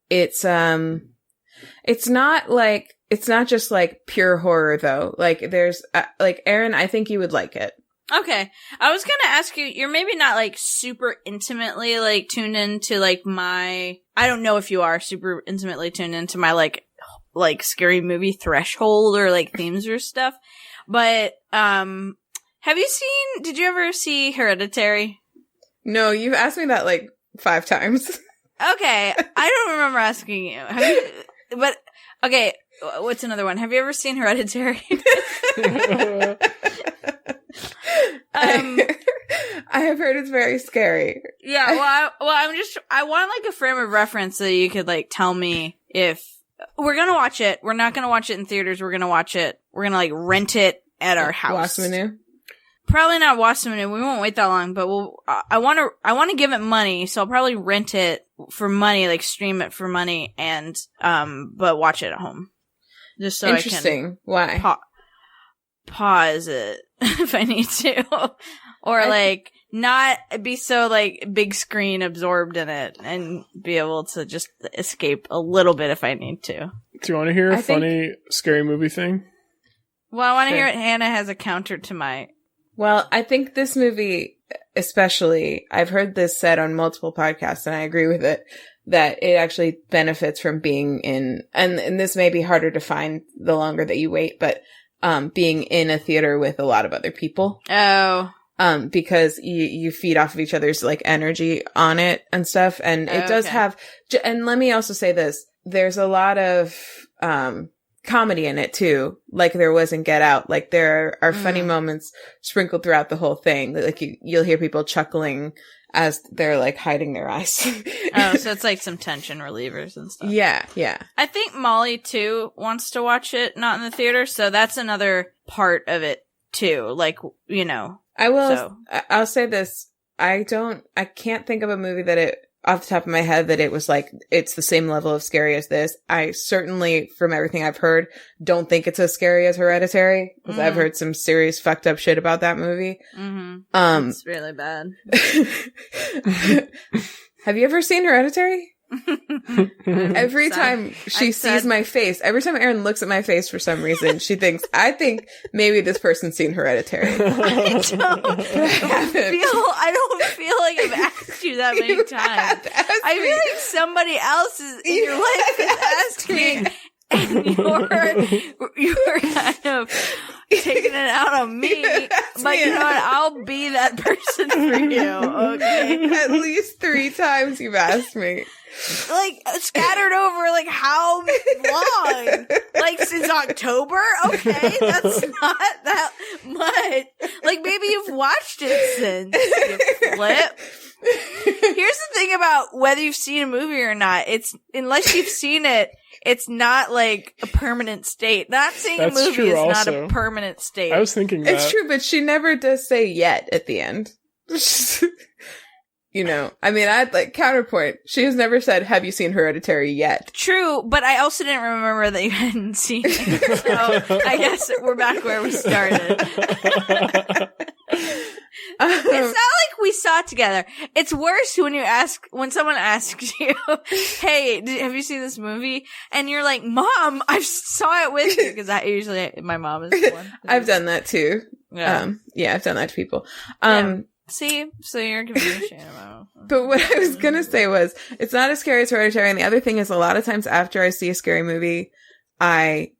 It's not just like pure horror though. Like there's like Erin, I think you would like it.
Okay. I was gonna ask you, you're maybe not like super intimately like tuned into like I don't know if you are super intimately tuned into my like scary movie threshold or like themes or stuff. But did you ever see Hereditary?
No, you've asked me that like 5 times.
Okay, I don't remember asking you. But okay, what's another one? Have you ever seen Hereditary?
I have heard it's very scary.
Yeah, I want like a frame of reference so you could like tell me if we're gonna watch it. We're not gonna watch it in theaters. We're gonna watch it. We're gonna like rent it at our house.
Wassamanu?
Probably not Wassamanu. We won't wait that long, but I want to give it money, so I'll probably rent it for money, like stream it for money, and but watch it at home, just so
Interesting.
I can.
Why?
Pause it if I need to, or like not be so like big screen absorbed in it, and be able to just escape a little bit if I need to.
Do you want to hear a funny, scary movie thing?
Well, I want to hear it. Hannah has a counter to my.
Well, I think this movie, especially, I've heard this said on multiple podcasts, and I agree with it, that it actually benefits from being in, and this may be harder to find the longer that you wait, but being in a theater with a lot of other people.
Oh.
Because you feed off of each other's like energy on it and stuff, and it does have, and let me also say this, there's a lot of comedy in it too, like there was in Get Out. Like there are funny moments sprinkled throughout the whole thing. Like you'll hear people chuckling as they're like hiding their eyes.
Oh, so it's like some tension relievers and stuff.
Yeah.
I think Molly too wants to watch it, not in the theater, so that's another part of it too. Like,
I'll say this. I can't think of a movie that off the top of my head that it was like, it's the same level of scary as this. I certainly, from everything I've heard, don't think it's as scary as Hereditary, because I've heard some serious fucked up shit about that movie.
Mm-hmm. It's really bad.
Have you ever seen Hereditary? Every time she sees my face, every time Erin looks at my face for some reason, she thinks, I think maybe this person's seen Hereditary.
I don't feel like I've asked you that many times. I feel like somebody else in your life is asking, and you're kind of taking it out on me. But you know what? I'll be that person for you, okay?
At least 3 times you've asked me.
Like, scattered over, like, how long? Like, since October? Okay, that's not that much. Like, maybe you've watched it since, you flip. Here's the thing about whether you've seen a movie or not. It's, unless you've seen it, it's not, like, a permanent state. Not seeing a movie is not a permanent state.
I was thinking that.
It's true, but she never does say yet at the end. You know, I mean, I'd like counterpoint. She has never said, have you seen Hereditary yet?
True, but I also didn't remember that you hadn't seen it. So I guess we're back where we started. It's not like we saw it together. It's worse when someone asks you, hey, have you seen this movie? And you're like, Mom, I saw it with you. Because usually my mom is the one.
I've done that too.
Yeah.
I've done that to people.
See? So you're giving me a shit about.
But what I was gonna say was, it's not as scary as Hereditary, and the other thing is, a lot of times after I see a scary movie, I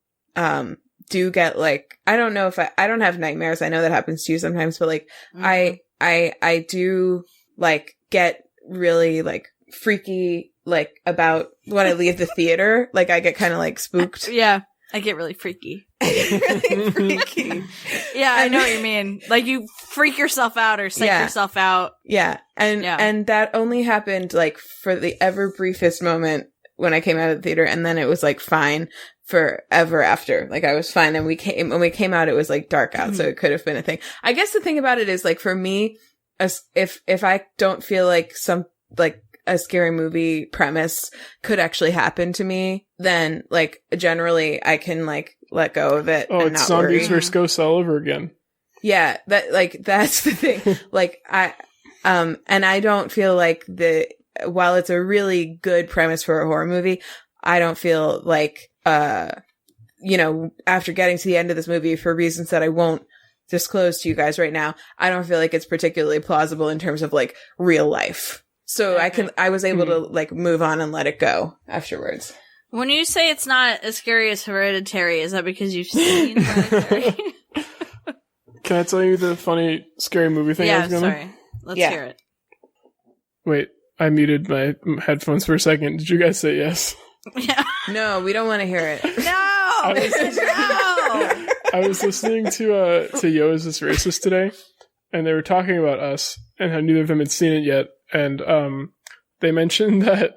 do get like, I don't know if I don't have nightmares. I know that happens to you sometimes, but like I do like get really like freaky like about when I leave the theater. Like I get kind of like spooked.
Yeah, I get really freaky.
Really freaky.
Yeah, I know what you mean. Like you freak yourself out or psych yourself out.
Yeah. And that only happened like for the ever briefest moment when I came out of the theater, and then it was like fine forever after. Like I was fine, and when we came out, it was like dark out, so it could have been a thing. I guess the thing about it is like for me, if I don't feel like some like a scary movie premise could actually happen to me, then like generally I can like let go of it.
Oh,
and
it's
not
zombies
worry.
versus ghosts all over again.
Yeah, that's the thing. Like and I don't feel like while it's a really good premise for a horror movie, I don't feel like, you know, after getting to the end of this movie, for reasons that I won't disclose to you guys right now, I don't feel like it's particularly plausible in terms of like real life. So I was able to like move on and let it go afterwards.
When you say it's not as scary as Hereditary, is that because you've seen Hereditary?
Can I tell you the funny scary movie thing I was gonna?
Sorry. Let's hear it.
Wait, I muted my headphones for a second. Did you guys say yes?
Yeah.
No, we don't want to hear it.
No!
I was listening to Yo Is This Racist today, and they were talking about Us, and how neither of them had seen it yet, and they mentioned that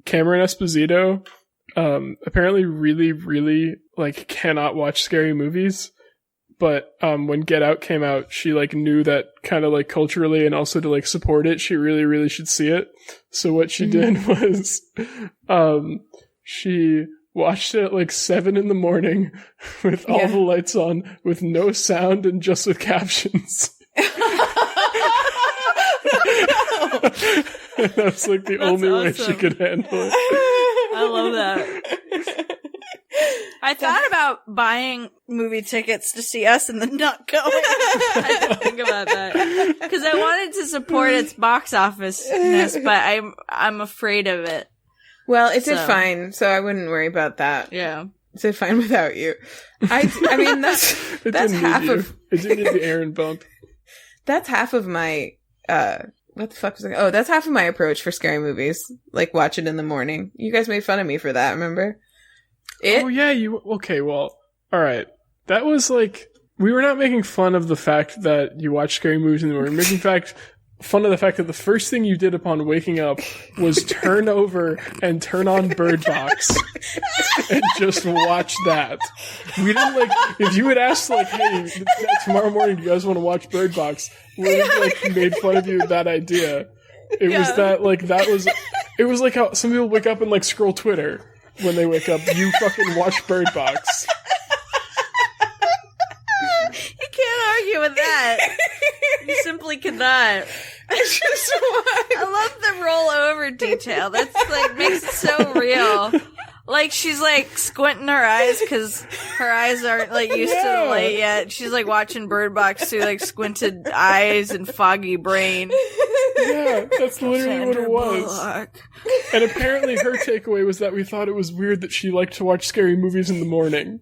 Cameron Esposito apparently really, really like cannot watch scary movies. But when Get Out came out, she like knew that kind of like culturally and also to like support it, she really, really should see it. So what she did was she watched it at like 7 a.m. with all the lights on, with no sound and just with captions. That's like the only way she could handle it.
I love that. I thought about buying movie tickets to see Us and then not going. I had to think about that because I wanted to support its box office-ness, but I'm afraid of it.
Well, it did fine, so I wouldn't worry about that.
Yeah,
it did fine without you. I mean, that's half of
it didn't need the Erin bump. That's
half of my what the fuck was I? Oh, that's half of my approach for scary movies. Like watch it in the morning. You guys made fun of me for that, remember?
Oh yeah, okay, well, alright. That was like, we were not making fun of the fact that you watch scary movies in the morning. We were making fun of the fact that the first thing you did upon waking up was turn over and turn on Bird Box and just watch that. We didn't like, if you had asked like, hey, tomorrow morning do you guys want to watch Bird Box? We would have like made fun of you with that idea. It was that like, it was like how some people wake up and like scroll Twitter. When they wake up, you fucking watch Bird Box.
You can't argue with that. You simply cannot. I love the rollover detail. That's like makes it so real. Like she's like squinting her eyes because her eyes aren't like used to the light yet. She's like watching Bird Box through like squinted eyes and foggy brain.
Yeah, that's literally what it was.
Bullock.
And apparently her takeaway was that we thought it was weird that she liked to watch scary movies in the morning.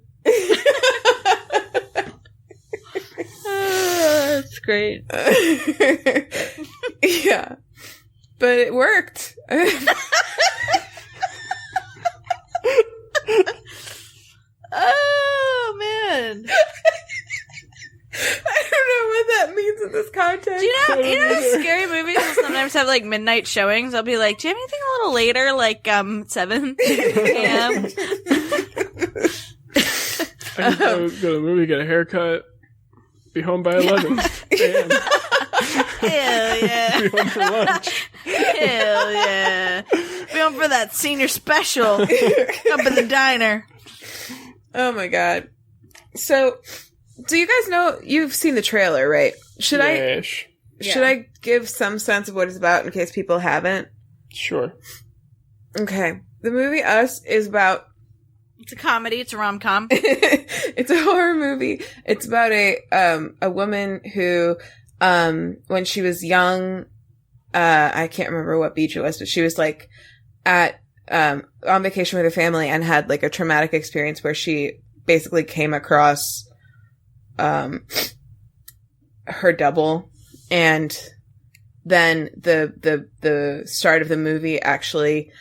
That's great.
Yeah. But it worked.
Oh, man.
I don't know what that means in this context.
Do you know scary movies will sometimes have like midnight showings? I'll be like, do you have anything a little later, like 7 a.m.?
I can go to the movie, get a haircut, be home by 11 a.m.
Hell yeah.
Be home for lunch.
Hell yeah. Be home for that senior special up at the diner.
Oh my god. So, do you guys know, you've seen the trailer, right? Should I give some sense of what it's about in case people haven't?
Sure.
Okay. The movie Us is about...
It's a comedy. It's a rom-com.
It's a horror movie. It's about a woman who when she was young, I can't remember what beach it was, but she was like at on vacation with her family and had like a traumatic experience where she basically came across her double, and then the start of the movie actually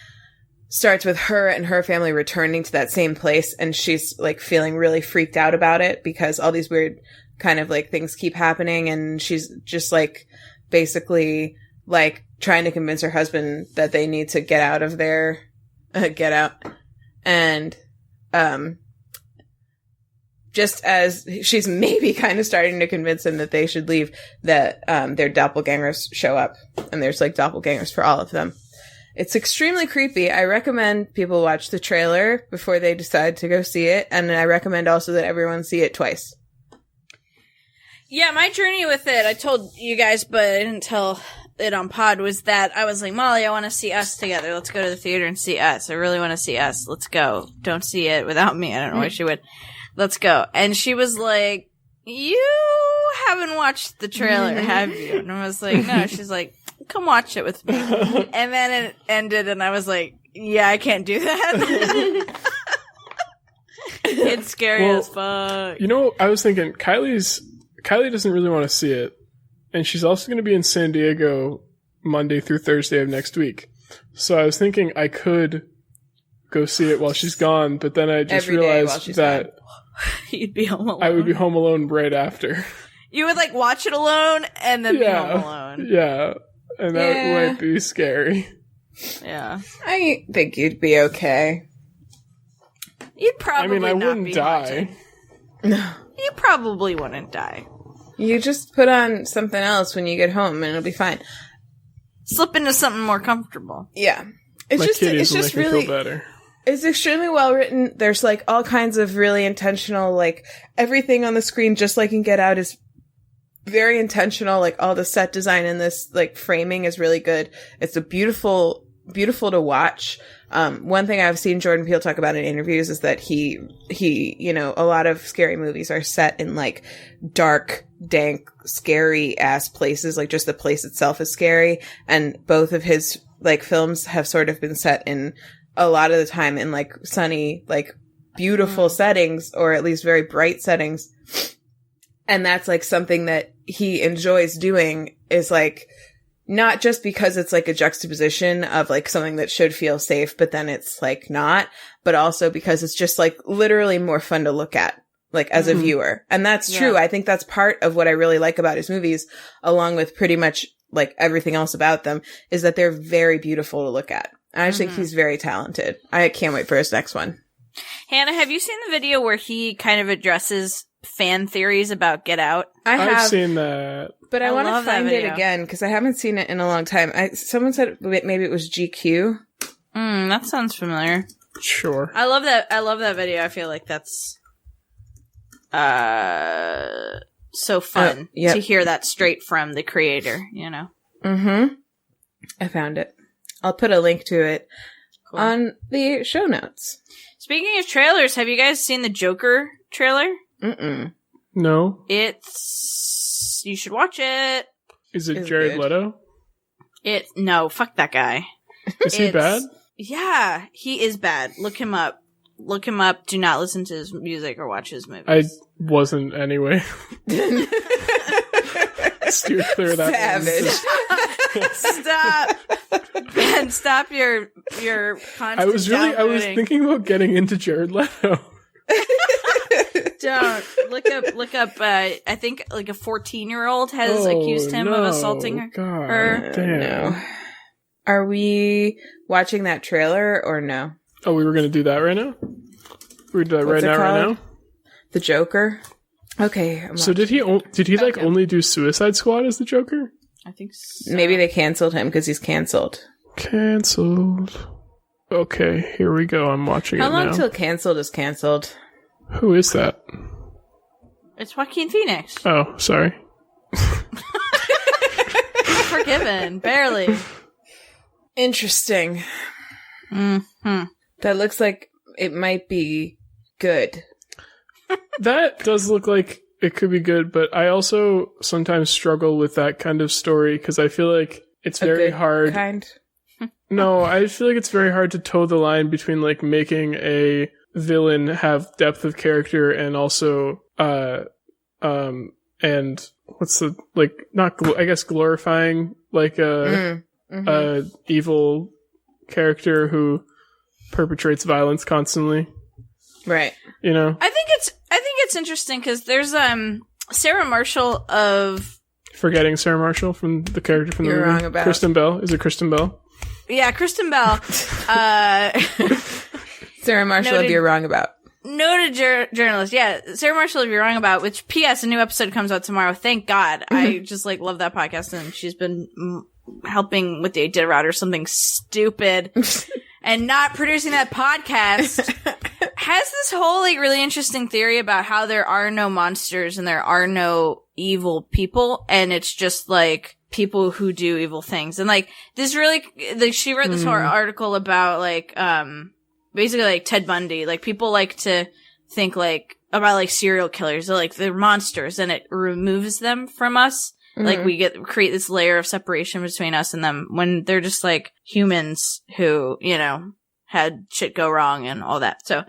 starts with her and her family returning to that same place, and she's like feeling really freaked out about it because all these weird kind of like things keep happening, and she's just like basically like trying to convince her husband that they need to get out of there, get out. And just as she's maybe kind of starting to convince him that they should leave, that their doppelgangers show up, and there's like doppelgangers for all of them. It's extremely creepy. I recommend people watch the trailer before they decide to go see it, and I recommend also that everyone see it twice.
Yeah, my journey with it, I told you guys, but I didn't tell it on pod, was that I was like, Molly, I want to see Us together. Let's go to the theater and see Us. I really want to see Us. Let's go. Don't see it without me. I don't know why she would. Let's go. And she was like, you haven't watched the trailer, have you? And I was like, no. She's like, come watch it with me. And then it ended, and I was like, yeah, I can't do that. It's scary as fuck.
You know, I was thinking, Kylie doesn't really want to see it, and she's also going to be in San Diego Monday through Thursday of next week. So I was thinking I could go see it while she's gone, but then I just realized that
you'd be home alone.
I would be home alone right after.
You would like watch it alone and then be home alone.
Yeah, and that might be scary.
Yeah,
I think you'd be okay.
You'd probably.
I mean, I
not
wouldn't
be
die.
No,
you probably wouldn't die.
You just put on something else when you get home, and it'll be fine.
Slip into something more comfortable.
Yeah, it's
My
just
kitties will
just
make
really
me feel better.
It's extremely well written. There's like all kinds of really intentional, like everything on the screen, just like in Get Out, is very intentional. Like all the set design in this, like framing is really good. It's a beautiful to watch. One thing I've seen Jordan Peele talk about in interviews is that he, you know, a lot of scary movies are set in like dark, dank, scary ass places. Like just the place itself is scary. And both of his like films have sort of been set in a lot of the time in like sunny, like beautiful settings, or at least very bright settings. And that's like something that he enjoys doing, is like, not just because it's like a juxtaposition of like something that should feel safe, but then it's like not, but also because it's just like literally more fun to look at, like as a viewer. And that's true. I think that's part of what I really like about his movies, along with pretty much like everything else about them, is that they're very beautiful to look at. I just think he's very talented. I can't wait for his next one.
Hannah, have you seen the video where he kind of addresses fan theories about Get Out?
I've seen that.
But I want to
love that
find it
video.
again because I haven't seen it in a long time. Someone said maybe it was GQ.
That sounds familiar.
Sure.
I love that video. I feel like that's so fun to hear that straight from the creator, you know?
Mm-hmm. I found it. I'll put a link to it on the show notes.
Speaking of trailers, have you guys seen the Joker trailer?
Mm-mm.
No.
You should watch it.
Is it Jared Leto?
No, fuck that guy.
Is he bad?
Yeah, he is bad. Look him up. Do not listen to his music or watch his movies.
I wasn't anyway. Steer clear of that.
Savage.
Stop. And stop your constant
I was thinking about getting into Jared Leto.
Don't look up I think like a 14-year-old has accused him of assaulting her.
Damn.
No. Are we watching that trailer or no?
Oh, we were going to do that right now? We're doing that right now?
The Joker? Okay.
So did he like only do Suicide Squad as the Joker?
I think so.
Maybe they canceled him because he's canceled.
Canceled. Okay, here we go. I'm watching it now.
How long till canceled is canceled?
Who is that?
It's Joaquin Phoenix.
Oh, sorry.
Forgiven. Barely.
Interesting.
Mm-hmm.
That looks like it might be good.
That does look like it could be good, but I also sometimes struggle with that kind of story because I feel like it's very hard.
Kind.
No, I feel like it's very hard to toe the line between like making a villain have depth of character and also and what's the like not I guess glorifying like a evil character who perpetrates violence constantly.
Right.
You know?
I think it's interesting because there's Sarah Marshall of
Forgetting Sarah Marshall from the character from the
You're
movie.
wrong about.
Kristen Bell. Is it Kristen Bell?
Yeah, Kristen Bell.
Sarah Marshall, if you're wrong about.
Noted journalist. Yeah, Sarah Marshall, if you're wrong about, which P.S. a new episode comes out tomorrow. Thank God. I just like love that podcast, and she's been helping with the Iditarod or something stupid and not producing that podcast. Has this whole like really interesting theory about how there are no monsters and there are no evil people, and it's just like people who do evil things. And like this really, like she wrote this whole article about like basically like Ted Bundy. Like people like to think like about like serial killers. They're monsters, and it removes them from us. Like we create this layer of separation between us and them when they're just like humans who, you know, had shit go wrong and all that. So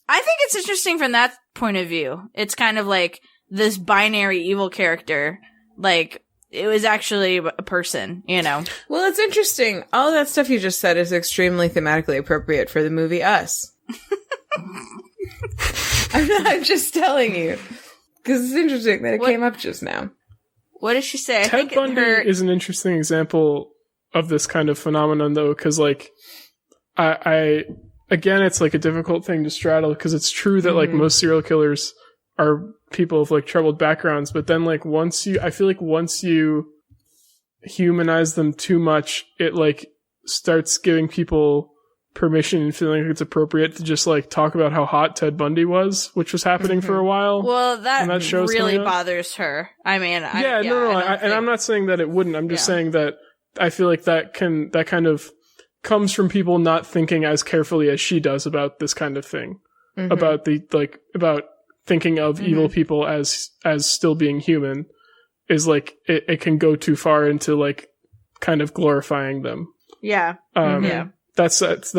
I think it's interesting from that point of view. It's kind of like this binary evil character, like it was actually a person, you know?
Well, it's interesting. All that stuff you just said is extremely thematically appropriate for the movie Us. I'm just telling you. Because it's interesting that it came up just now.
What did she say?
Ted Bundy is an interesting example of this kind of phenomenon, though, because, like, I again, it's, like, a difficult thing to straddle, because it's true that, like, most serial killers are people with, like, troubled backgrounds, but then, like, I feel like once you humanize them too much, it, like, starts giving people permission and feeling like it's appropriate to just like talk about how hot Ted Bundy was, which was happening for a while.
Well, that really bothers her. I mean,
and I'm not saying that it wouldn't. I'm just saying that I feel like that kind of comes from people not thinking as carefully as she does about this kind of thing, about thinking of evil people as still being human, is like it can go too far into like kind of glorifying them.
Yeah.
That's what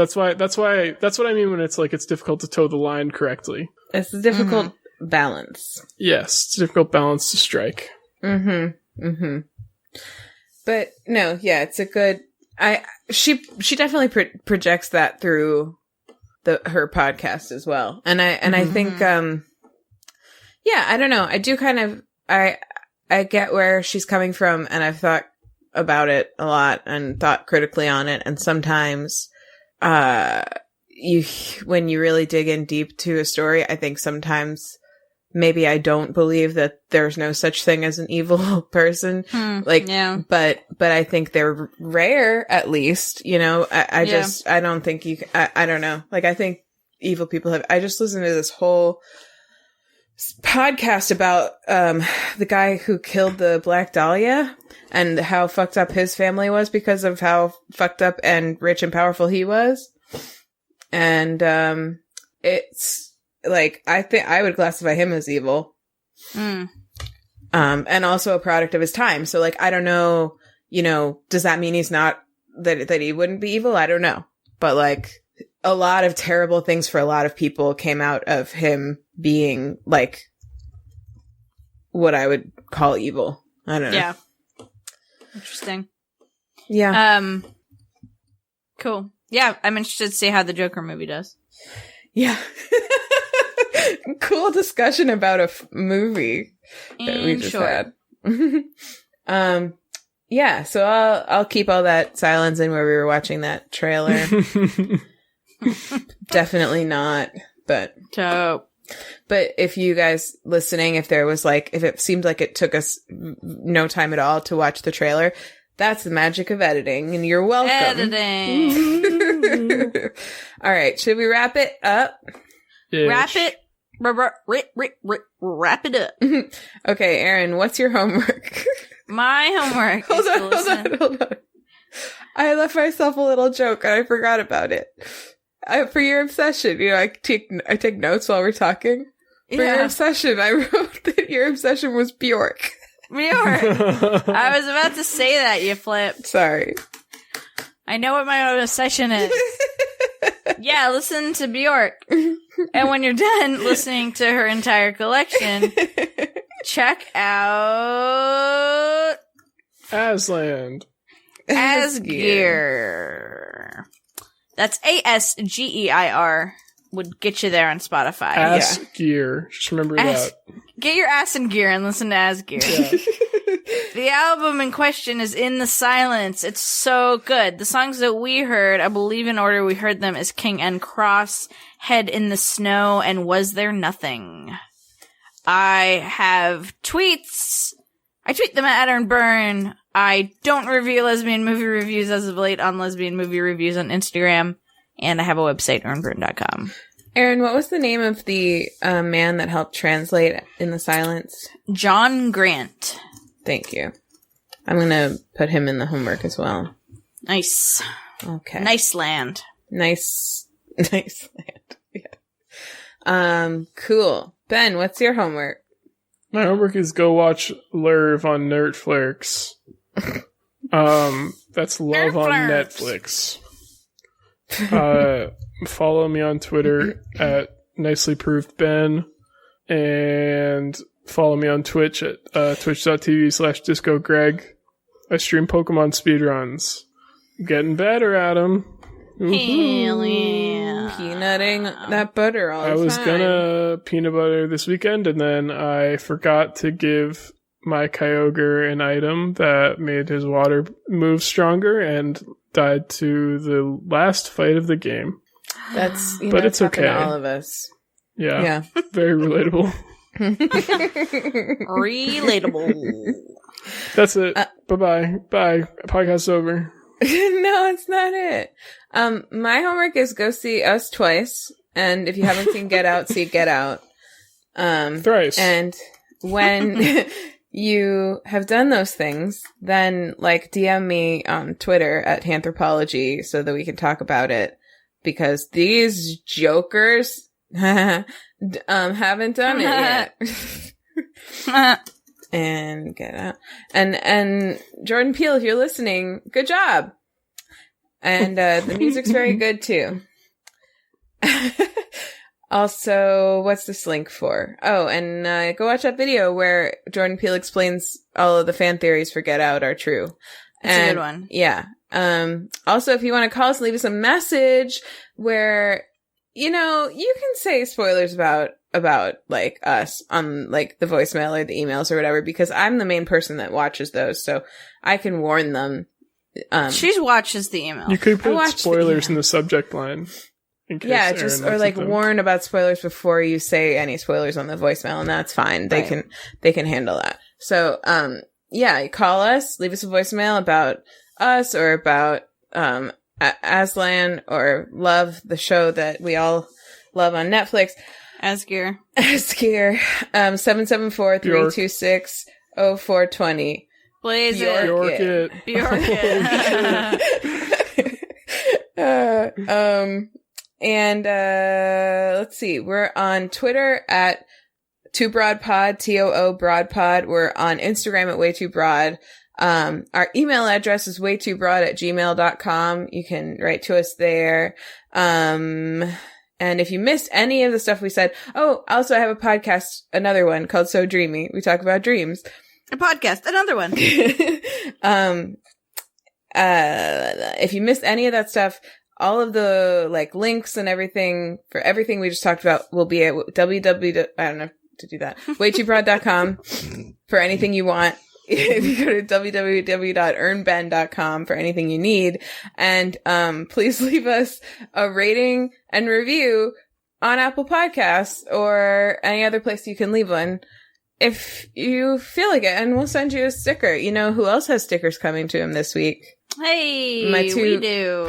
I mean when it's like it's difficult to toe the line correctly. It's
a difficult balance.
Yes, it's a difficult balance to strike.
But no, yeah, it's a good. She definitely projects that through her podcast as well, and I think I don't know. I do kind of I get where she's coming from, and I've thought about it a lot and thought critically on it, and sometimes when you really dig in deep to a story, I think sometimes maybe I don't believe that there's no such thing as an evil person. But I think they're rare, at least, you know. I don't think you I don't know, like I think evil people have. I just listened to this whole podcast about the guy who killed the Black Dahlia and how fucked up his family was because of how fucked up and rich and powerful he was. And it's like I think I would classify him as evil. And also a product of his time. So like I don't know, you know, does that mean he's not that he wouldn't be evil? I don't know. But like a lot of terrible things for a lot of people came out of him being like what I would call evil. I don't know.
Yeah. Interesting.
Yeah.
Cool. Yeah, I'm interested to see how the Joker movie does.
Yeah. Cool discussion about a movie that we just had. Yeah, so I'll keep all that silence in where we were watching that trailer. Definitely not, but
dope.
But if you guys listening, if it seemed like it took us no time at all to watch the trailer, that's the magic of editing, and you're welcome.
Editing.
All right, should we wrap it up?
Ish.
Wrap it up.
Okay, Erin, what's your homework?
My homework.
Hold on. I left myself a little joke and I forgot about it. For your obsession, you know, I take notes while we're talking. For your obsession, I wrote that your obsession was Bjork.
Bjork. I was about to say that, you flip.
Sorry.
I know what my obsession is. Yeah, listen to Bjork. And when you're done listening to her entire collection, check out
Asland.
Asgeir. That's Asgeir. Would get you there on Spotify.
Asgeir. Just remember that.
Get your ass in gear and listen to Asgeir.
Yeah.
The album in question is In the Silence. It's so good. The songs that we heard, I believe in order we heard them, is King and Cross, Head in the Snow, and Was There Nothing. I have tweets. I tweet them at Erin Byrne. I don't review lesbian movie reviews as of late on Lesbian Movie Reviews on Instagram. And I have a website, erinbyrne.com.
Erin, what was the name of the man that helped translate In the Silence?
John Grant.
Thank you. I'm going to put him in the homework as well.
Nice.
Okay.
Nice land.
Nice land. Yeah. Cool. Ben, what's your homework?
My homework is go watch Lerv on Nerdflix. That's love on Netflix. Follow me on Twitter at nicelyprovedben, and follow me on Twitch at twitch.tv/discogreg. I stream Pokemon speedruns. Getting better at them.
Hell yeah.
Peanutting that butter all the time.
I was gonna peanut butter this weekend, and then I forgot to give my Kyogre an item that made his water move stronger and died to the last fight of the game.
That's,
but it's okay.
All of us.
Yeah. Very relatable.
Relatable.
That's it. Bye-bye. Bye. Podcast's over.
No, it's not it. My homework is go see Us twice. And if you haven't seen Get Out, see Get Out.
Thrice.
And when you have done those things, then DM me on Twitter at Hanthropology so that we can talk about it, because these jokers haven't done it yet. And Get Out. And Jordan Peele, if you're listening, good job. And the music's very good too. Also, what's this link for? Oh, and go watch that video where Jordan Peele explains all of the fan theories for Get Out are true.
It's a good one.
Yeah. Also, if you want to call us, leave us a message where, you can say spoilers about us on the voicemail or the emails or whatever, because I'm the main person that watches those, so I can warn them.
She watches the email.
You could put spoilers in the subject line.
Yeah, just or warn about spoilers before you say any spoilers on the voicemail, and that's fine. They can handle that. So, yeah, call us, leave us a voicemail about us or about Aslan or Love, the show that we all love on Netflix.
Asgeir.
774-326-0420.
Blaze
Bjork
it. Bjork
it. And let's see. We're on Twitter at TooBroadPod, TOO Broadpod. We're on Instagram at WayTooBroad. Our email address is waytoobroad@gmail.com. You can write to us there. And if you missed any of the stuff we said, also I have a podcast, another one called So Dreamy. We talk about dreams.
A podcast, another one.
If you missed any of that stuff, all of the links and everything for everything we just talked about will be at I don't know to do that. WayTooBroad.com for anything you want. If you go to www.earnben.com for anything you need. And please leave us a rating and review on Apple Podcasts or any other place you can leave one if you feel like it, and we'll send you a sticker. You know who else has stickers coming to him this week?
Hey,
my two
we do.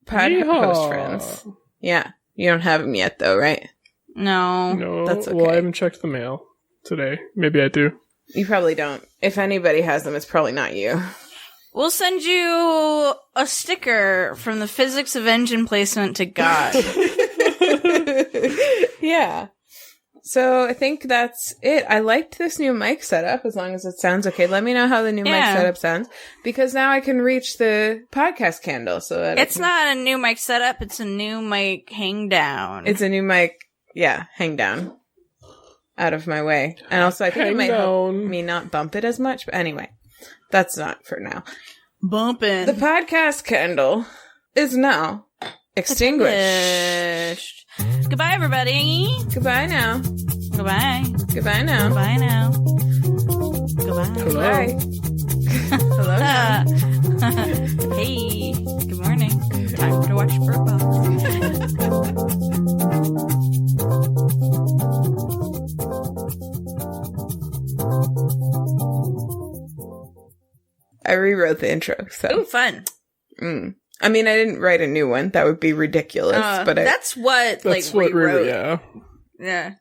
pod host friends. Yeah. You don't have them yet, though, right?
No.
That's okay.
Well, I haven't checked the mail today. Maybe I do.
You probably don't. If anybody has them, it's probably not you.
We'll send you a sticker from the physics of engine placement to God.
Yeah. So I think that's it. I liked this new mic setup, as long as it sounds okay. Let me know how the new mic setup sounds, because now I can reach the podcast candle. So that
It's not a new mic setup. It's a new mic hang down.
It's a new mic, hang down. Out of my way. And also I think it might help me not bump it as much. But anyway, that's not for now.
Bumping.
The podcast candle is now extinguished.
Goodbye, everybody.
Goodbye now.
Goodbye.
Goodbye now.
Goodbye now. Goodbye.
Hello.
Bye. Hello now.
Hey. Good morning. Time to watch Bird Box.
I rewrote the intro, so.
Ooh, fun.
I mean, I didn't write a new one. That would be ridiculous, but
that's what
That's what
rewrote.
yeah.
Yeah.